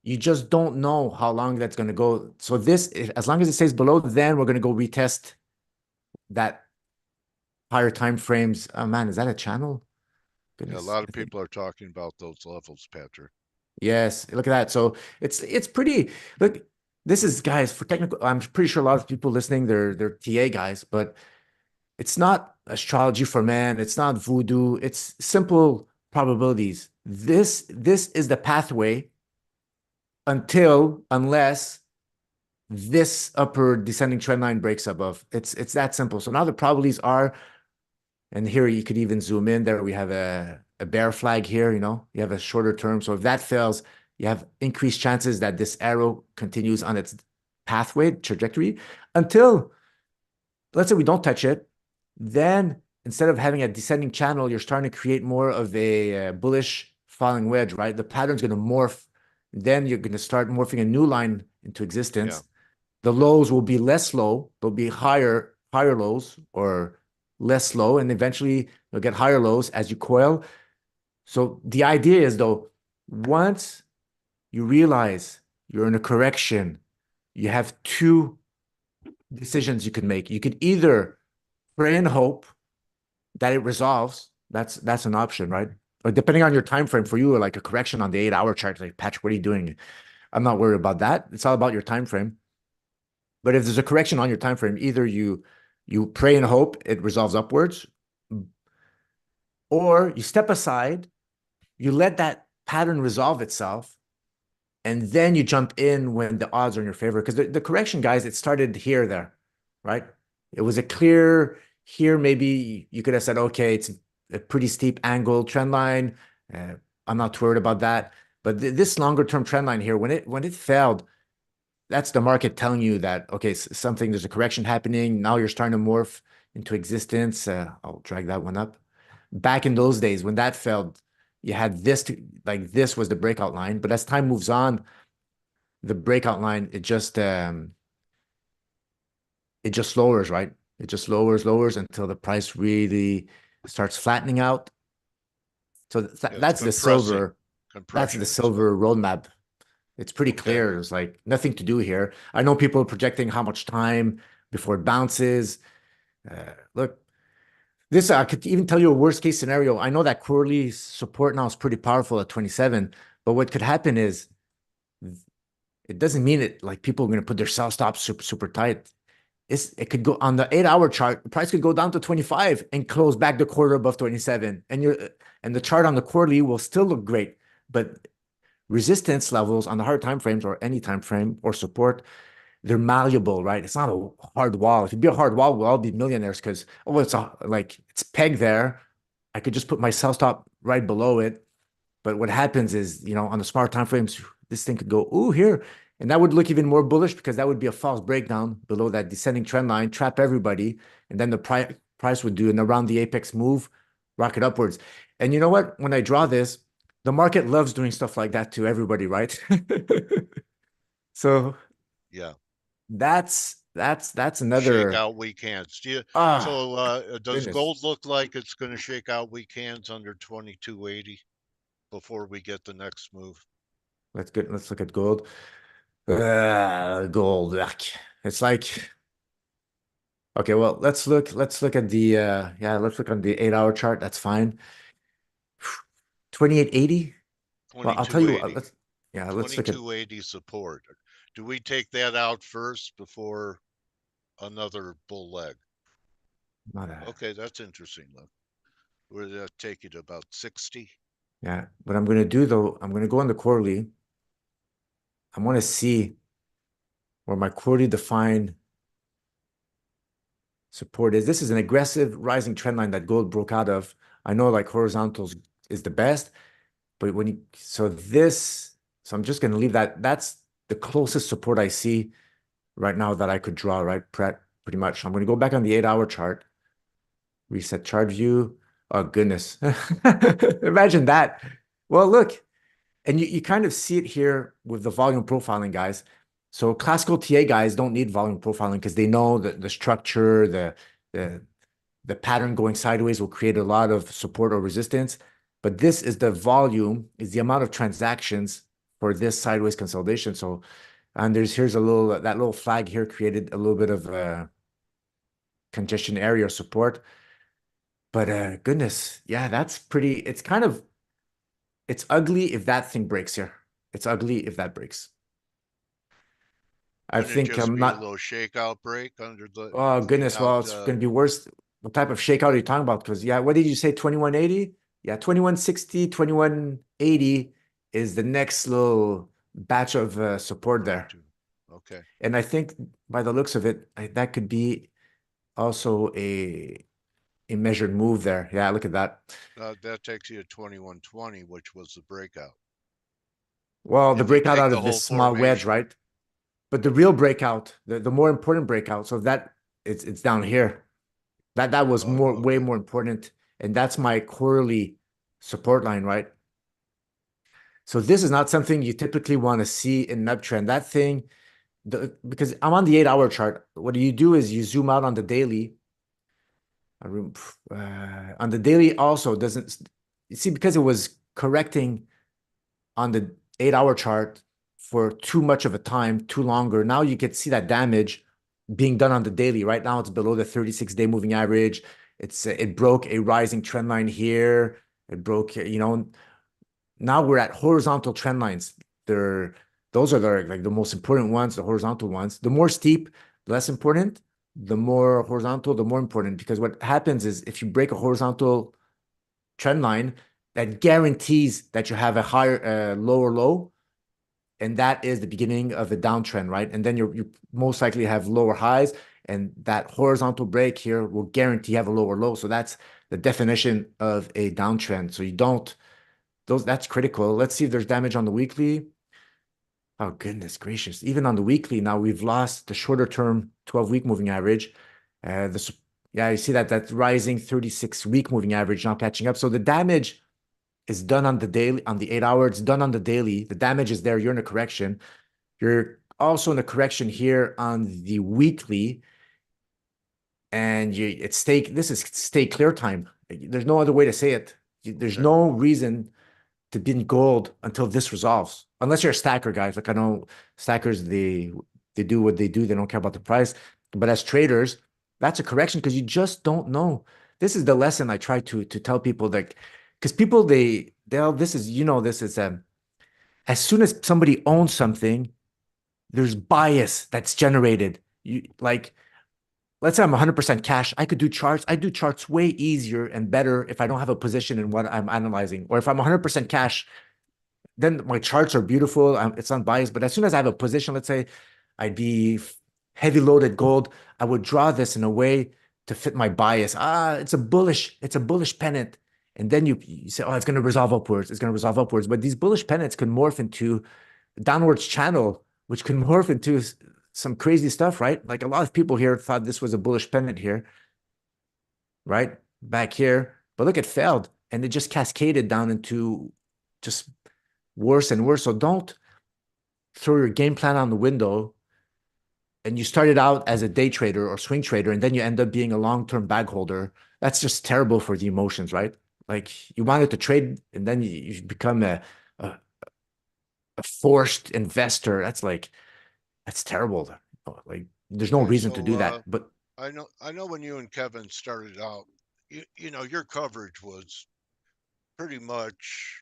you just don't know how long that's going to go. So this, as long as it stays below, then we're going to go retest that higher time frames. Oh man, is that a channel? Goodness, a lot of people are talking about those levels, Patrick. Yes, look at that. So it's pretty. Look, this is, guys, for technical. I'm pretty sure a lot of people listening, they're TA guys, but it's not astrology for man. It's not voodoo. It's simple probabilities. This is the pathway unless this upper descending trend line breaks above. It's that simple. So now the probabilities are, and here you could even zoom in. There we have a bear flag here, you have a shorter term. So if that fails, you have increased chances that this arrow continues on its pathway trajectory until, let's say we don't touch it. Then instead of having a descending channel, you're starting to create more of a bullish falling wedge, right? The pattern's going to morph. Then you're going to start morphing a new line into existence. Yeah. The lows will be less low. They'll be higher lows, or less low, and eventually you'll get higher lows as you coil. So the idea is, though, once you realize you're in a correction, you have two decisions you can make. You could either pray and hope that it resolves. That's an option, right? Or depending on your time frame, for you, like a correction on the 8-hour chart, like, Patrick, what are you doing? I'm not worried about that. It's all about your time frame. But if there's a correction on your time frame, either you pray and hope it resolves upwards, or you step aside, you let that pattern resolve itself, and then you jump in when the odds are in your favor. Because the correction, guys, it started here, there, right? It was a clear here. Maybe you could have said, okay, it's a pretty steep angle trend line. I'm not too worried about that. But this longer term trend line here, when it failed, that's the market telling you that, okay, there's a correction happening. Now you're starting to morph into existence. I'll drag that one up. Back in those days, when that failed, you had this like this was the breakout line. But as time moves on, the breakout line, it just lowers, right? It just lowers until the price really starts flattening out. So that's the silver. That's the silver roadmap. It's pretty clear. There's like nothing to do here. I know people are projecting how much time before it bounces. Look, this I could even tell you a worst case scenario. I know that quarterly support now is pretty powerful at 27, but what could happen is it doesn't mean it like people are going to put their sell stops super tight. It could go on the 8-hour chart. The price could go down to 25 and close back the quarter above 27, and the chart on the quarterly will still look great, but resistance levels on the hard time frames or any time frame or support, they're malleable, right? It's not a hard wall. If it'd be a hard wall, we'll all be millionaires because it's pegged there. I could just put my sell stop right below it. But what happens is, on the smart time frames, this thing could go, ooh, here. And that would look even more bullish because that would be a false breakdown below that descending trend line, trap everybody. And then the price would do an around the apex move, rocket upwards. And you know what? When I draw this, the market loves doing stuff like that to everybody, right? So yeah, that's another shake out weak hands. Does goodness. gold look like it's going to shake out weak hands under 2280 before we get the next move? Let's look at gold. Gold. It's like, okay, well, let's look at the let's look on the 8-hour chart. That's fine. 2880. Well, I'll tell you what, let's look at 2280 support. Do we take that out first before another bull leg? Okay, that's interesting. Look, where did that take you to about 60? Yeah, what I'm going to do though, I'm going to go on the quarterly. I want to see where my quarterly defined support is. This is an aggressive rising trend line that gold broke out of. I know like horizontals is the best, but so I'm just going to leave that. That's the closest support I see right now that I could draw, right? Pretty much. I'm going to go back on the 8-hour chart, reset chart view. Oh, goodness. Imagine that. Well, look, and you kind of see it here with the volume profiling, guys. So classical TA guys don't need volume profiling because they know that the structure, the pattern going sideways will create a lot of support or resistance. But this is the volume, is the amount of transactions for this sideways consolidation. So, and here's that little flag here created a little bit of congestion area or support. But goodness, yeah, that's pretty. It's ugly if that thing breaks here. It's ugly if that breaks. I think I'm not. A little shakeout break under the. Oh goodness! Well, it's going to be worse. What type of shakeout are you talking about? Because what did you say? 2180? Yeah, 2160, 2180 is the next little batch of support there. Okay. And I think by the looks of it, that could be also a measured move there. Yeah, look at that. That takes you to 2120, which was the breakout. Well, the breakout out of this small wedge, right? But the real breakout, the more important breakout, so that it's down here. That was way more important. And that's my quarterly support line, right? So this is not something you typically want to see in an uptrend. That thing, because I'm on the 8-hour chart, what you do is you zoom out on the daily. On the daily also doesn't, you see, because it was correcting on the 8-hour chart for too much of a time, too longer. Now you can see that damage being done on the daily. Right now it's below the 36-day moving average. It broke a rising trend line here. It broke, now we're at horizontal trend lines. Those are the most important ones, the horizontal ones. The more steep, less important. The more horizontal, the more important, because what happens is if you break a horizontal trend line, that guarantees that you have a higher, lower low, and that is the beginning of a downtrend, right? And then you most likely have lower highs, and that horizontal break here will guarantee you have a lower low. So that's the definition of a downtrend. So you don't, that's critical. Let's see if there's damage on the weekly. Oh, goodness gracious. Even on the weekly, now we've lost the shorter term 12-week moving average. Yeah, you see that rising 36-week moving average not catching up. So the damage is done on the daily, on the 8 hour. It's done on the daily. The damage is there. You're in a correction. You're also in a correction here on the weekly. And this is stay clear time. There's no other way to say it. There's no reason to be in gold until this resolves. Unless you're a stacker, guys. Like I know stackers, they do what they do. They don't care about the price. But as traders, that's a correction because you just don't know. This is the lesson I try to tell people, that because people they'll this is this is as soon as somebody owns something, there's bias that's generated. You like, let's say I'm 100% cash. I could do charts. I do charts way easier and better if I don't have a position in what I'm analyzing. Or if I'm 100% cash, then my charts are beautiful. It's unbiased. But as soon as I have a position, let's say I'd be heavy loaded gold, I would draw this in a way to fit my bias. It's a bullish pennant. And then you say, oh, it's going to resolve upwards. It's going to resolve upwards. But these bullish pennants can morph into a downwards channel, which can morph into some crazy stuff, right? Like a lot of people here thought this was a bullish pennant here, right? Back here. But look, it failed. And it just cascaded down into just worse and worse. So don't throw your game plan on the window. And you started out as a day trader or swing trader, and then you end up being a long-term bag holder. That's just terrible for the emotions, right? Like you wanted to trade, and then you become a forced investor. That's terrible. Like there's no Okay, reason to do that. But I know when you and Kevin started out, your coverage was pretty much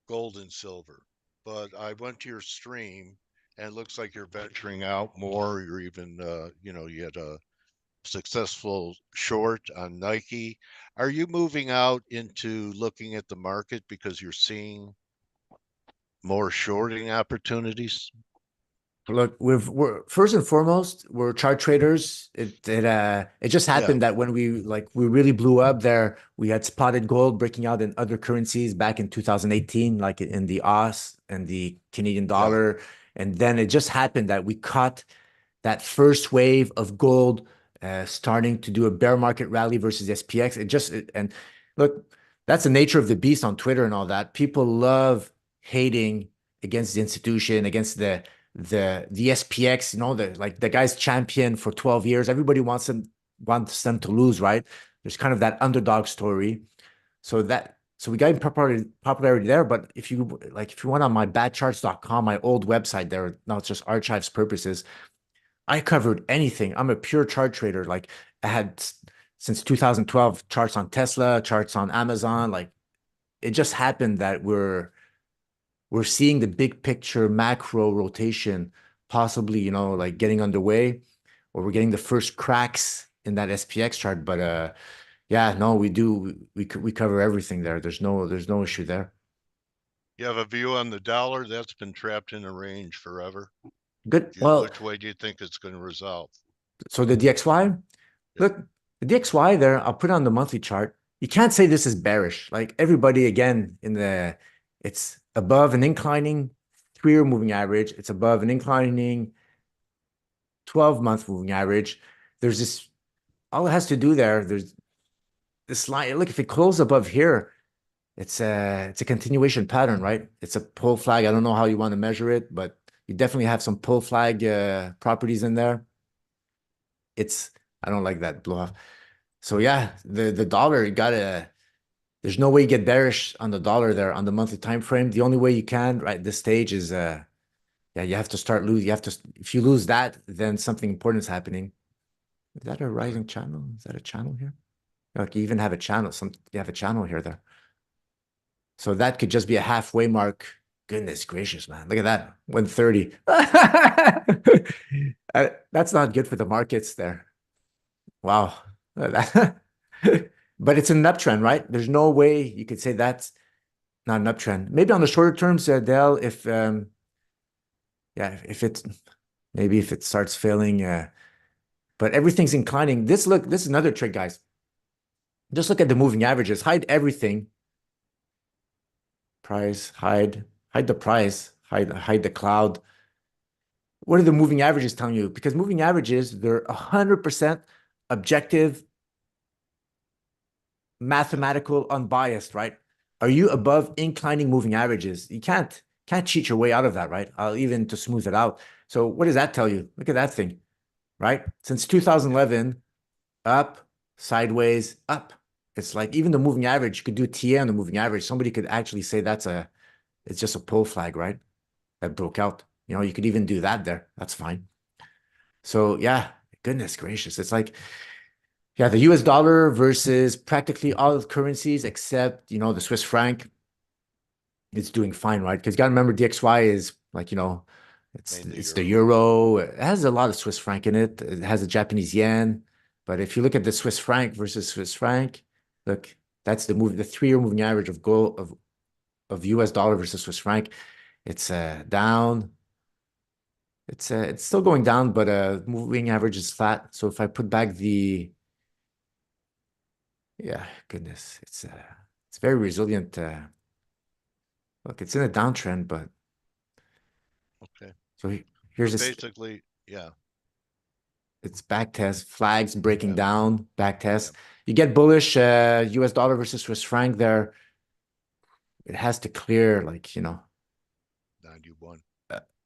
gold and silver. But I went to your stream and it looks like you're venturing out more. You're even, you had a successful short on Nike. Are you moving out into looking at the market because you're seeing more shorting opportunities? look, we're first and foremost, we're chart traders. It just Yeah, happened that when we really blew up there, we had spotted gold breaking out in other currencies back in 2018, like in the AUS and the Canadian yeah. dollar. And then it just happened that we caught that first wave of gold starting to do a bear market rally versus SPX. And look, that's the nature of the beast on Twitter and all that. People love hating against the institution, against the SPX, the guy's champion for 12 years. Everybody wants them to lose, right? There's kind of that underdog story. So we got popularity there. But if you went on my badcharts.com, my old website there, now it's just archives purposes, I covered anything. I'm a pure chart trader. Like I had since 2012 charts on Tesla, charts on Amazon. Like it just happened that we're seeing the big picture macro rotation possibly, like getting underway, or we're getting the first cracks in that SPX chart. But yeah, no, we cover everything there. There's no issue there. You have a view on the dollar that's been trapped in a range forever. Good. Well, Which way do you think it's going to resolve? so the DXY, Yeah. look, the DXY there, I'll put it on the monthly chart. You can't say this is bearish. Like everybody, again, it's above an inclining 3-year moving average. It's above an inclining 12-month moving average. There's this, all it has to do there's this line. Look, if it closes above here, it's a continuation pattern, right? It's a pull flag. I don't know how you want to measure it, but you definitely have some pull flag properties in there. I don't like that blow off. So yeah, the dollar, there's no way you get bearish on the dollar there on the monthly time frame. The only way you can right at this stage is you have to start lose. If you lose that, then something important is happening. Is that a rising channel? Is that a channel here? Like you even have a channel. You have a channel here there. So that could just be a halfway mark Goodness gracious, man. Look at that. 130. That's not good for the markets there. Wow. But it's an uptrend, right? There's no way you could say that's not an uptrend. Maybe on the shorter terms, Dale, if if it starts failing, but everything's inclining. This is another trick, guys. Just look at the moving averages. Hide everything. Price, hide the price, hide the cloud. What are the moving averages telling you? Because moving averages, they're 100% objective, mathematical, unbiased, right? Are you above inclining moving averages? You can't cheat your way out of that, right? Even to smooth it out. So what does that tell you? Look at that thing, right? Since 2011, up, sideways, up. It's like even the moving average, you could do TA on the moving average. Somebody could actually say it's just a pull flag, right? That broke out. You know, you could even do that there. That's fine. So yeah, goodness gracious. It's like, yeah, the US dollar versus practically all currencies except, you know, the Swiss franc. It's doing fine, right? Because you got to remember DXY is like, you know, it's the euro. It has a lot of Swiss franc in it. It has the Japanese yen. But if you look at the Swiss franc versus Swiss franc, look, that's the 3-year moving average of gold of US dollar versus Swiss franc. It's down. It's still going down, but moving average is flat. So if I put back yeah, goodness, it's very resilient. Look, it's in a downtrend, but Okay. so here's basically, yeah. It's back test, flags breaking down, back test. You get bullish US dollar versus Swiss franc there. It has to clear like, you know. 91.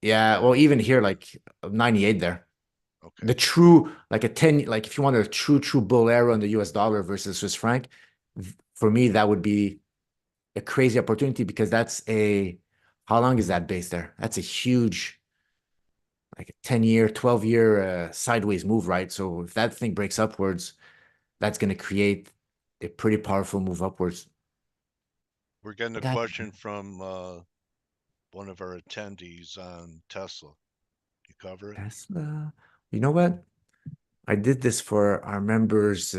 Yeah, well, even here, like 98 there. Okay. The true, like a 10, like if you want a true bull arrow in the US dollar versus Swiss franc, for me, that would be a crazy opportunity because how long is that base there? That's a huge, like a 10-year, 12-year sideways move, right? So if that thing breaks upwards, that's going to create a pretty powerful move upwards. We're getting a question from one of our attendees on Tesla. You cover it? Tesla. You know what? I did this for our members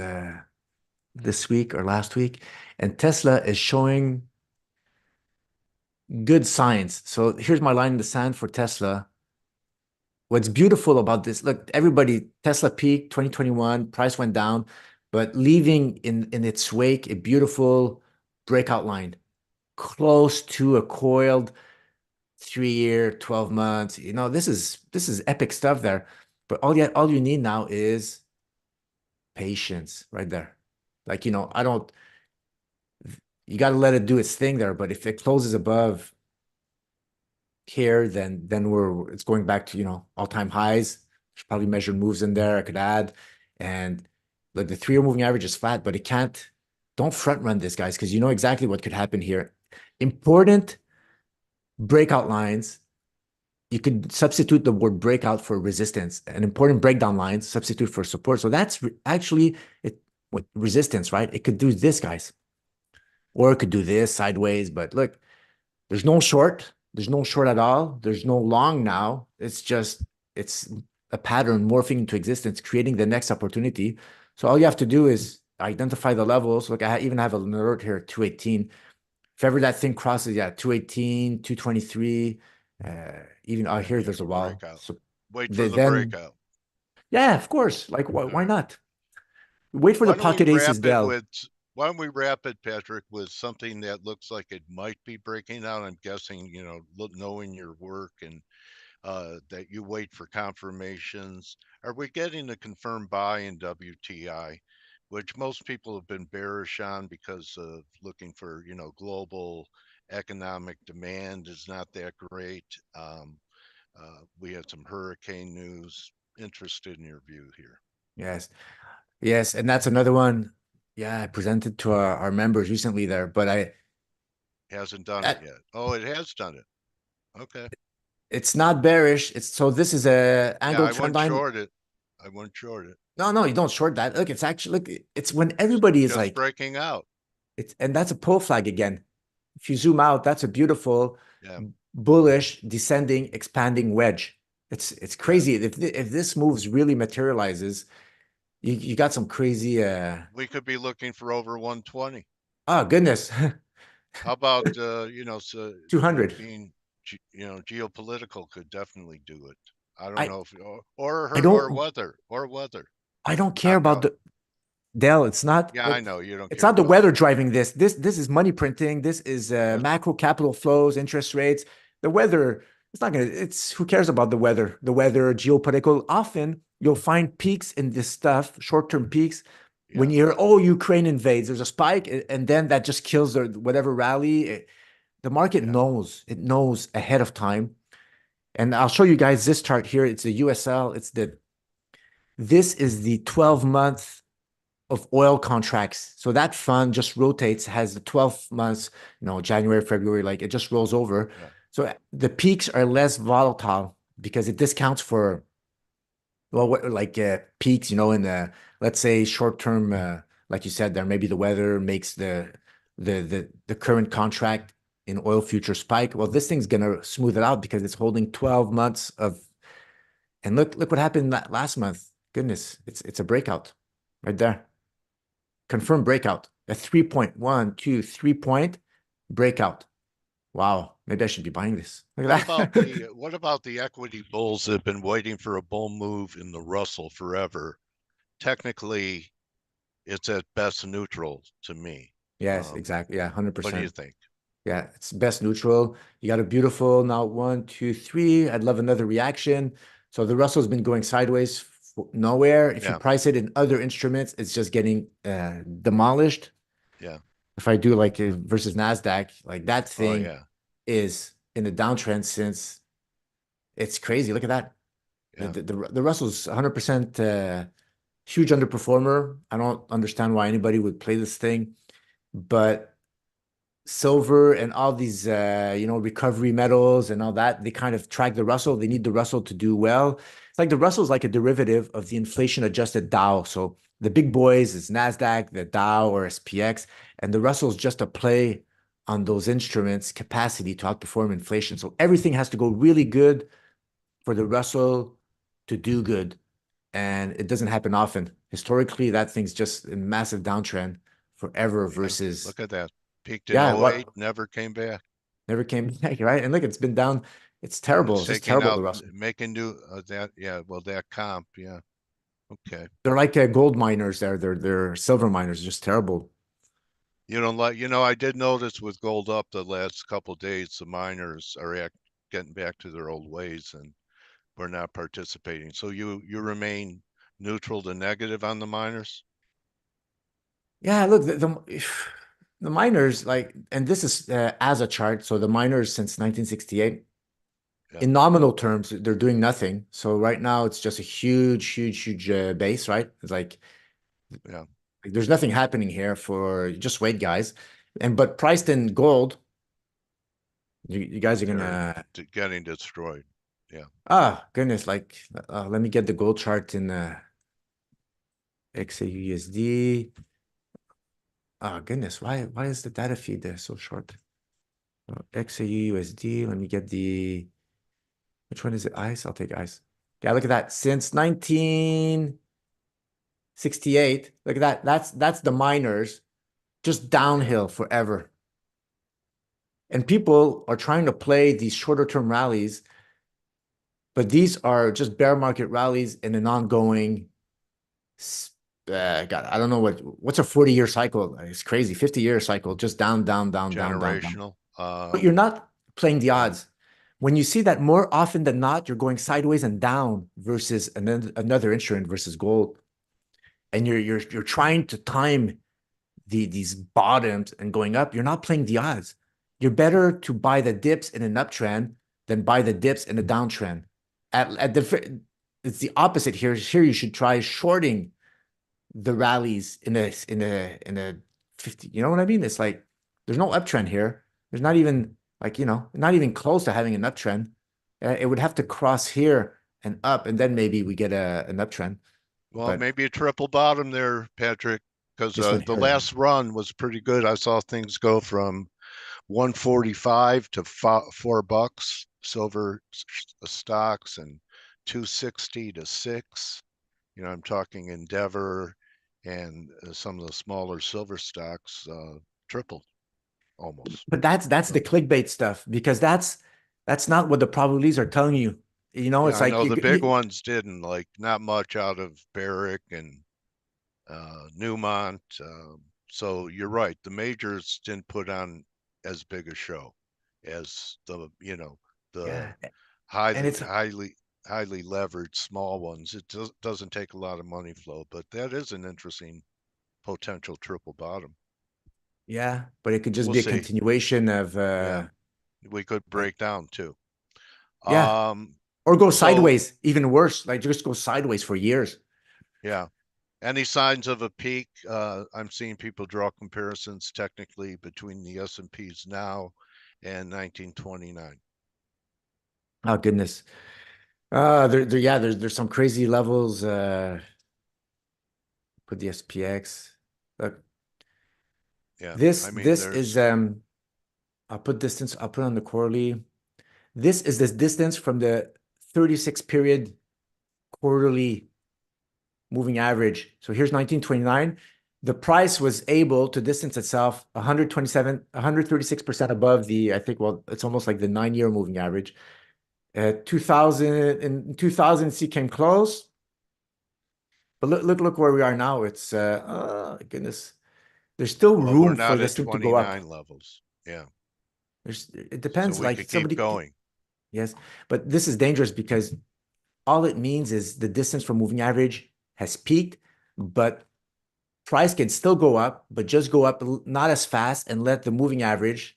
this week or last week, and Tesla is showing good signs. So here's my line in the sand for Tesla. What's beautiful about this, look, everybody, Tesla peaked 2021, price went down, but leaving in its wake a beautiful breakout line close to a coiled 3-year, 12 months. You know, this is epic stuff there. But all you need now is patience right there. Like, you know, you got to let it do its thing there. But if it closes above here, then it's going back to, you know, all-time highs. There's probably measured moves in there I could add. And like the 3-year moving average is flat, but don't front run this, guys, because you know exactly what could happen here. Important breakout lines, you could substitute the word breakout for resistance. An important breakdown line, substitute for support. So that's actually with resistance, right? It could do this, guys. Or it could do this sideways. But look, there's no short. There's no short at all. There's no long now. It's a pattern morphing into existence, creating the next opportunity. So all you have to do is identify the levels. Look, I even have an alert here, 218. If ever that thing crosses, 218, 223, even here, there's a wall. So wait for the breakout. Yeah, of course. Like, why not? Wait for the pocket aces, Dale. Why don't we wrap it, Patrick, with something that looks like it might be breaking out? I'm guessing, you know, knowing your work and that you wait for confirmations. Are we getting a confirmed buy in WTI, which most people have been bearish on because of looking for, you know, global economic demand is not that great. We had some hurricane news. Interested in your view here. Yes. And that's another one. Yeah, I presented to our members recently there, but hasn't done it yet. Oh, it has done it. Okay. It's not bearish. So this is a angle trend line. I wouldn't short it. No, you don't short that. Look, it's actually it's when everybody is just like breaking out. And that's a pull flag again. If you zoom out, that's a beautiful bullish, descending, expanding wedge. It's crazy. If this moves really materializes, you got some crazy We could be looking for over 120. oh goodness. How about you know, so 200. being you know, geopolitical could definitely do it. I don't I know if I or don't weather. I don't care about Knockout. the Dell. It's not Yeah, I know you don't it's care not the about weather weather. driving this. This is money printing. This is Yeah, macro capital flows, interest rates. The weather, it's not gonna, it's who cares about the weather? The weather, geopolitical. Often you'll find peaks in this stuff, short-term peaks. When yeah, you hear, oh, Ukraine invades, there's a spike, and then that just kills the whatever rally. The market yeah. knows, it knows ahead of time. And I'll show you guys this chart here. It's the USL. This is the 12-month of oil contracts. So that fund just rotates, has the 12 months, January, February, like it just rolls over. Yeah. So the peaks are less volatile because it discounts for, well, what, like peaks, in the, let's say short term, like you said there, maybe the weather makes the current contract in oil future spike. Well, this thing's gonna smooth it out because it's holding 12 months of, and look what happened last month. Goodness, it's a breakout right there. Confirmed breakout. A 3.123 point breakout. Wow, maybe I should be buying this. Look What at about that. what about the equity bulls that have been waiting for a bull move in the Russell forever? Technically, it's at best neutral to me. Yes, exactly. Yeah, What do you 100%. think? Yeah, it's best neutral. You got a beautiful now 1, 2, 3. I'd love another reaction. So the Russell's been going sideways nowhere. If you Yeah, price it in other instruments, it's just getting demolished. yeah. If I do like versus NASDAQ, like that Oh thing yeah, is in a downtrend since it's crazy. Look at that. yeah. The Russell's 100% huge underperformer. I don't understand why anybody would play this thing, but silver and all these recovery metals and all that, they kind of track the Russell. They need the Russell to do well. It's like the Russell's like a derivative of the inflation adjusted Dow. So the big boys is NASDAQ, the Dow or SPX, and the Russell's just a play on those instruments capacity to outperform inflation. So everything has to go really good for the Russell to do good. And it doesn't happen often. Historically, that thing's just a massive downtrend forever Yeah, versus, look at that. Peaked in yeah, '08, what never came back. never came back, right? And look, it's been down. It's terrible. It's It's just taking terrible, out, the Russell. making new that. Yeah, well, that comp. Yeah, okay. They're like gold miners there. They're silver miners, just terrible. You don't like, I did notice with gold up the last couple of days, the miners are getting back to their old ways, and we're not participating. So you remain neutral to negative on the miners? Yeah, look, the miners, like, and this is as a chart. So the miners since 1968, Yeah, in nominal terms, they're doing nothing. So right now, it's just a huge, huge, huge base, right? It's yeah. like there's nothing happening here for just wait, guys. And but priced in gold, you guys are They're gonna getting destroyed. Yeah, goodness, like let me get the gold chart in XAUUSD. Oh goodness, why is the data feed there so short? XAUUSD. Let me get the, which one is it? ICE. I'll take ICE. Yeah, look at that. Since 1968, look at that. That's the miners just downhill forever. And people are trying to play these shorter term rallies, but these are just bear market rallies in an ongoing. God, I don't know what's a 40-year cycle. It's crazy. 50-year cycle, just down, down, down, down, down, down. generational. But you're not playing the Yeah, odds. When you see that more often than not, you're going sideways and down versus another instrument versus gold, and you're trying to time these bottoms and going up. You're not playing the odds. You're better to buy the dips in an uptrend than buy the dips in a downtrend. It's the opposite here. Here you should try shorting the rallies in a 50. You know what I mean? It's like there's no uptrend here. There's not even like, not even close to having an uptrend. It would have to cross here and up, and then maybe we get an uptrend. well, But maybe a triple bottom there, Patrick, because this one the here, last run was pretty good. I saw things go from 145 to $4 silver stocks, and 260 to 6. I'm talking Endeavor and some of the smaller silver stocks tripled almost. But that's the clickbait stuff, because that's not what the probabilities are telling you. Yeah, It's I like know the big ones didn't, like not much out of Barrick and Newmont. So you're right. The majors didn't put on as big a show as the yeah, and highly it's highly leveraged small ones. It doesn't take a lot of money flow, but that is an interesting potential triple bottom. yeah, but it could just We'll be a see. continuation of Yeah, we could like, break down too. yeah, or go So sideways, even worse, like just go sideways for years. yeah. Any signs of a peak? I'm seeing people draw comparisons technically between the S&Ps now and 1929. Oh goodness. Yeah, there's some crazy levels. Put the SPX. Look, Yeah, this I mean, this is I'll put distance, I'll put on the quarterly. This is this distance from the 36 period quarterly moving average. So here's 1929. The price was able to distance itself 136% above the, I think, well, it's almost like the 9-year moving average. 2000 in 2000, C came close. But look where we are now. It's oh goodness. There's still well, we're room for not this at thing to go up. 29 levels. Yeah, It so depends. we Like could keep somebody, going. yes, but this is dangerous because all it means is the distance from moving average has peaked, but price can still go up, but just go up not as fast and let the moving average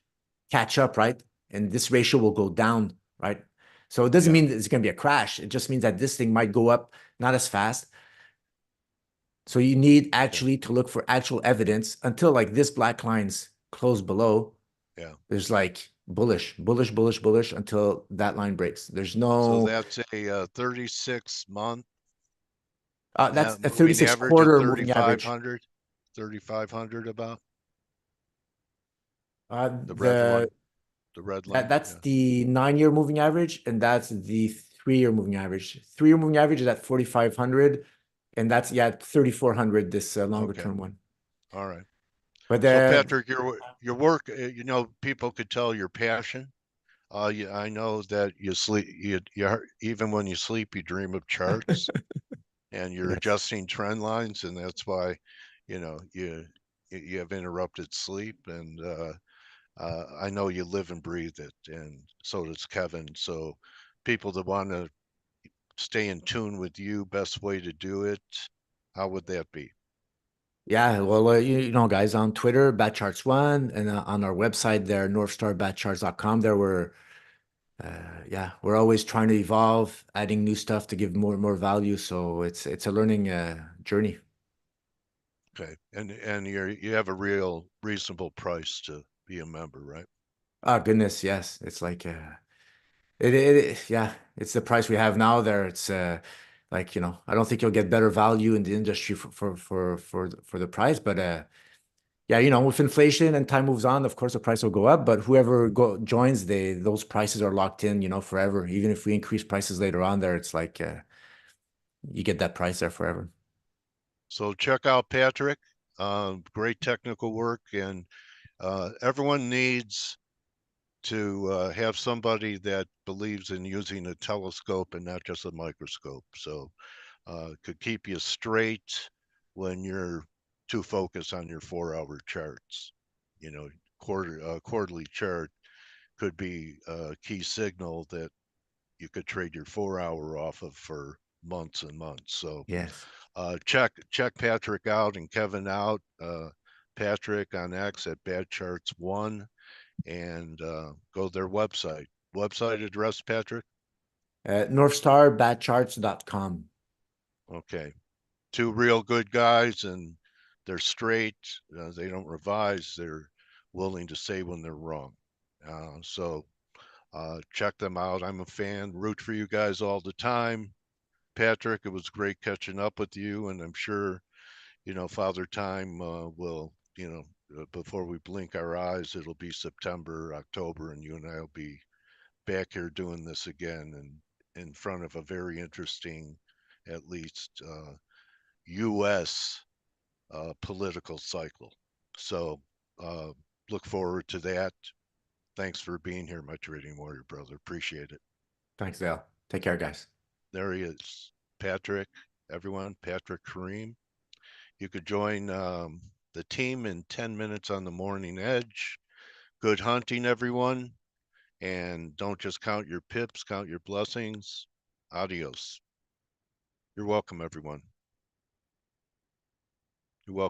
catch up, right? And this ratio will go down, right? So it doesn't Yeah, mean that it's going to be a crash. It just means that this thing might go up not as fast. So you need yeah, actually to look for actual evidence until like this black line's close below. yeah. There's like bullish, bullish, bullish, bullish until that line breaks. There's So no, that's a 36-month that's a moving 36 average of quarter moving average. 3,500 about Uh, the red the one, the red line. that's Yeah. the 9-year moving average, and that's the 3-year moving average. 3-year moving average is at 4,500, and that's yeah 3,400. This longer Okay. term one. All right. But So Patrick, your work, people could tell your passion. I know that you sleep, even when you sleep, you dream of charts and you're yes, adjusting trend lines, and that's why, you have interrupted sleep, and I know you live and breathe it, and so does Kevin. So people that want to stay in tune with you, best way to do it, how would that be? yeah. Well, guys, on Twitter, Bat Charts One, and on our website there, northstarbatcharts.com. There were yeah, we're always trying to evolve, adding new stuff to give more and more value. So it's a learning journey. Okay, and you have a real reasonable price to be a member, right? Oh goodness, yes. It's like yeah, it's the price we have now there. It's like, I don't think you'll get better value in the industry for the price, but yeah, with inflation and time moves on, of course the price will go up, but whoever joins, those prices are locked in, forever. Even if we increase prices later on there, it's like you get that price there forever. So check out Patrick. Great technical work, and everyone needs to have somebody that believes in using a telescope and not just a microscope. So could keep you straight when you're too focused on your 4-hour charts. Quarterly chart could be a key signal that you could trade your 4-hour off of for months and months. So Yes. check Patrick out and Kevin out. Patrick on X at Bad Charts One, and go to their website. Website address, Patrick? Northstarbatcharts.com. Okay. Two real good guys, and they're straight. They don't revise. They're willing to say when they're wrong. So check them out. I'm a fan. Root for you guys all the time. Patrick, it was great catching up with you, and I'm sure Father Time will before we blink our eyes, it'll be September, October, and you and I will be back here doing this again and in front of a very interesting, at least U.S. Political cycle. So look forward to that. Thanks for being here, my trading warrior brother. Appreciate it. Thanks, Dale. Take care, guys. There he is. Patrick, everyone, Patrick Kareem. You could join the team in 10 minutes on the morning edge. Good hunting, everyone. And don't just count your pips, count your blessings. Adios. You're welcome, everyone. You're welcome.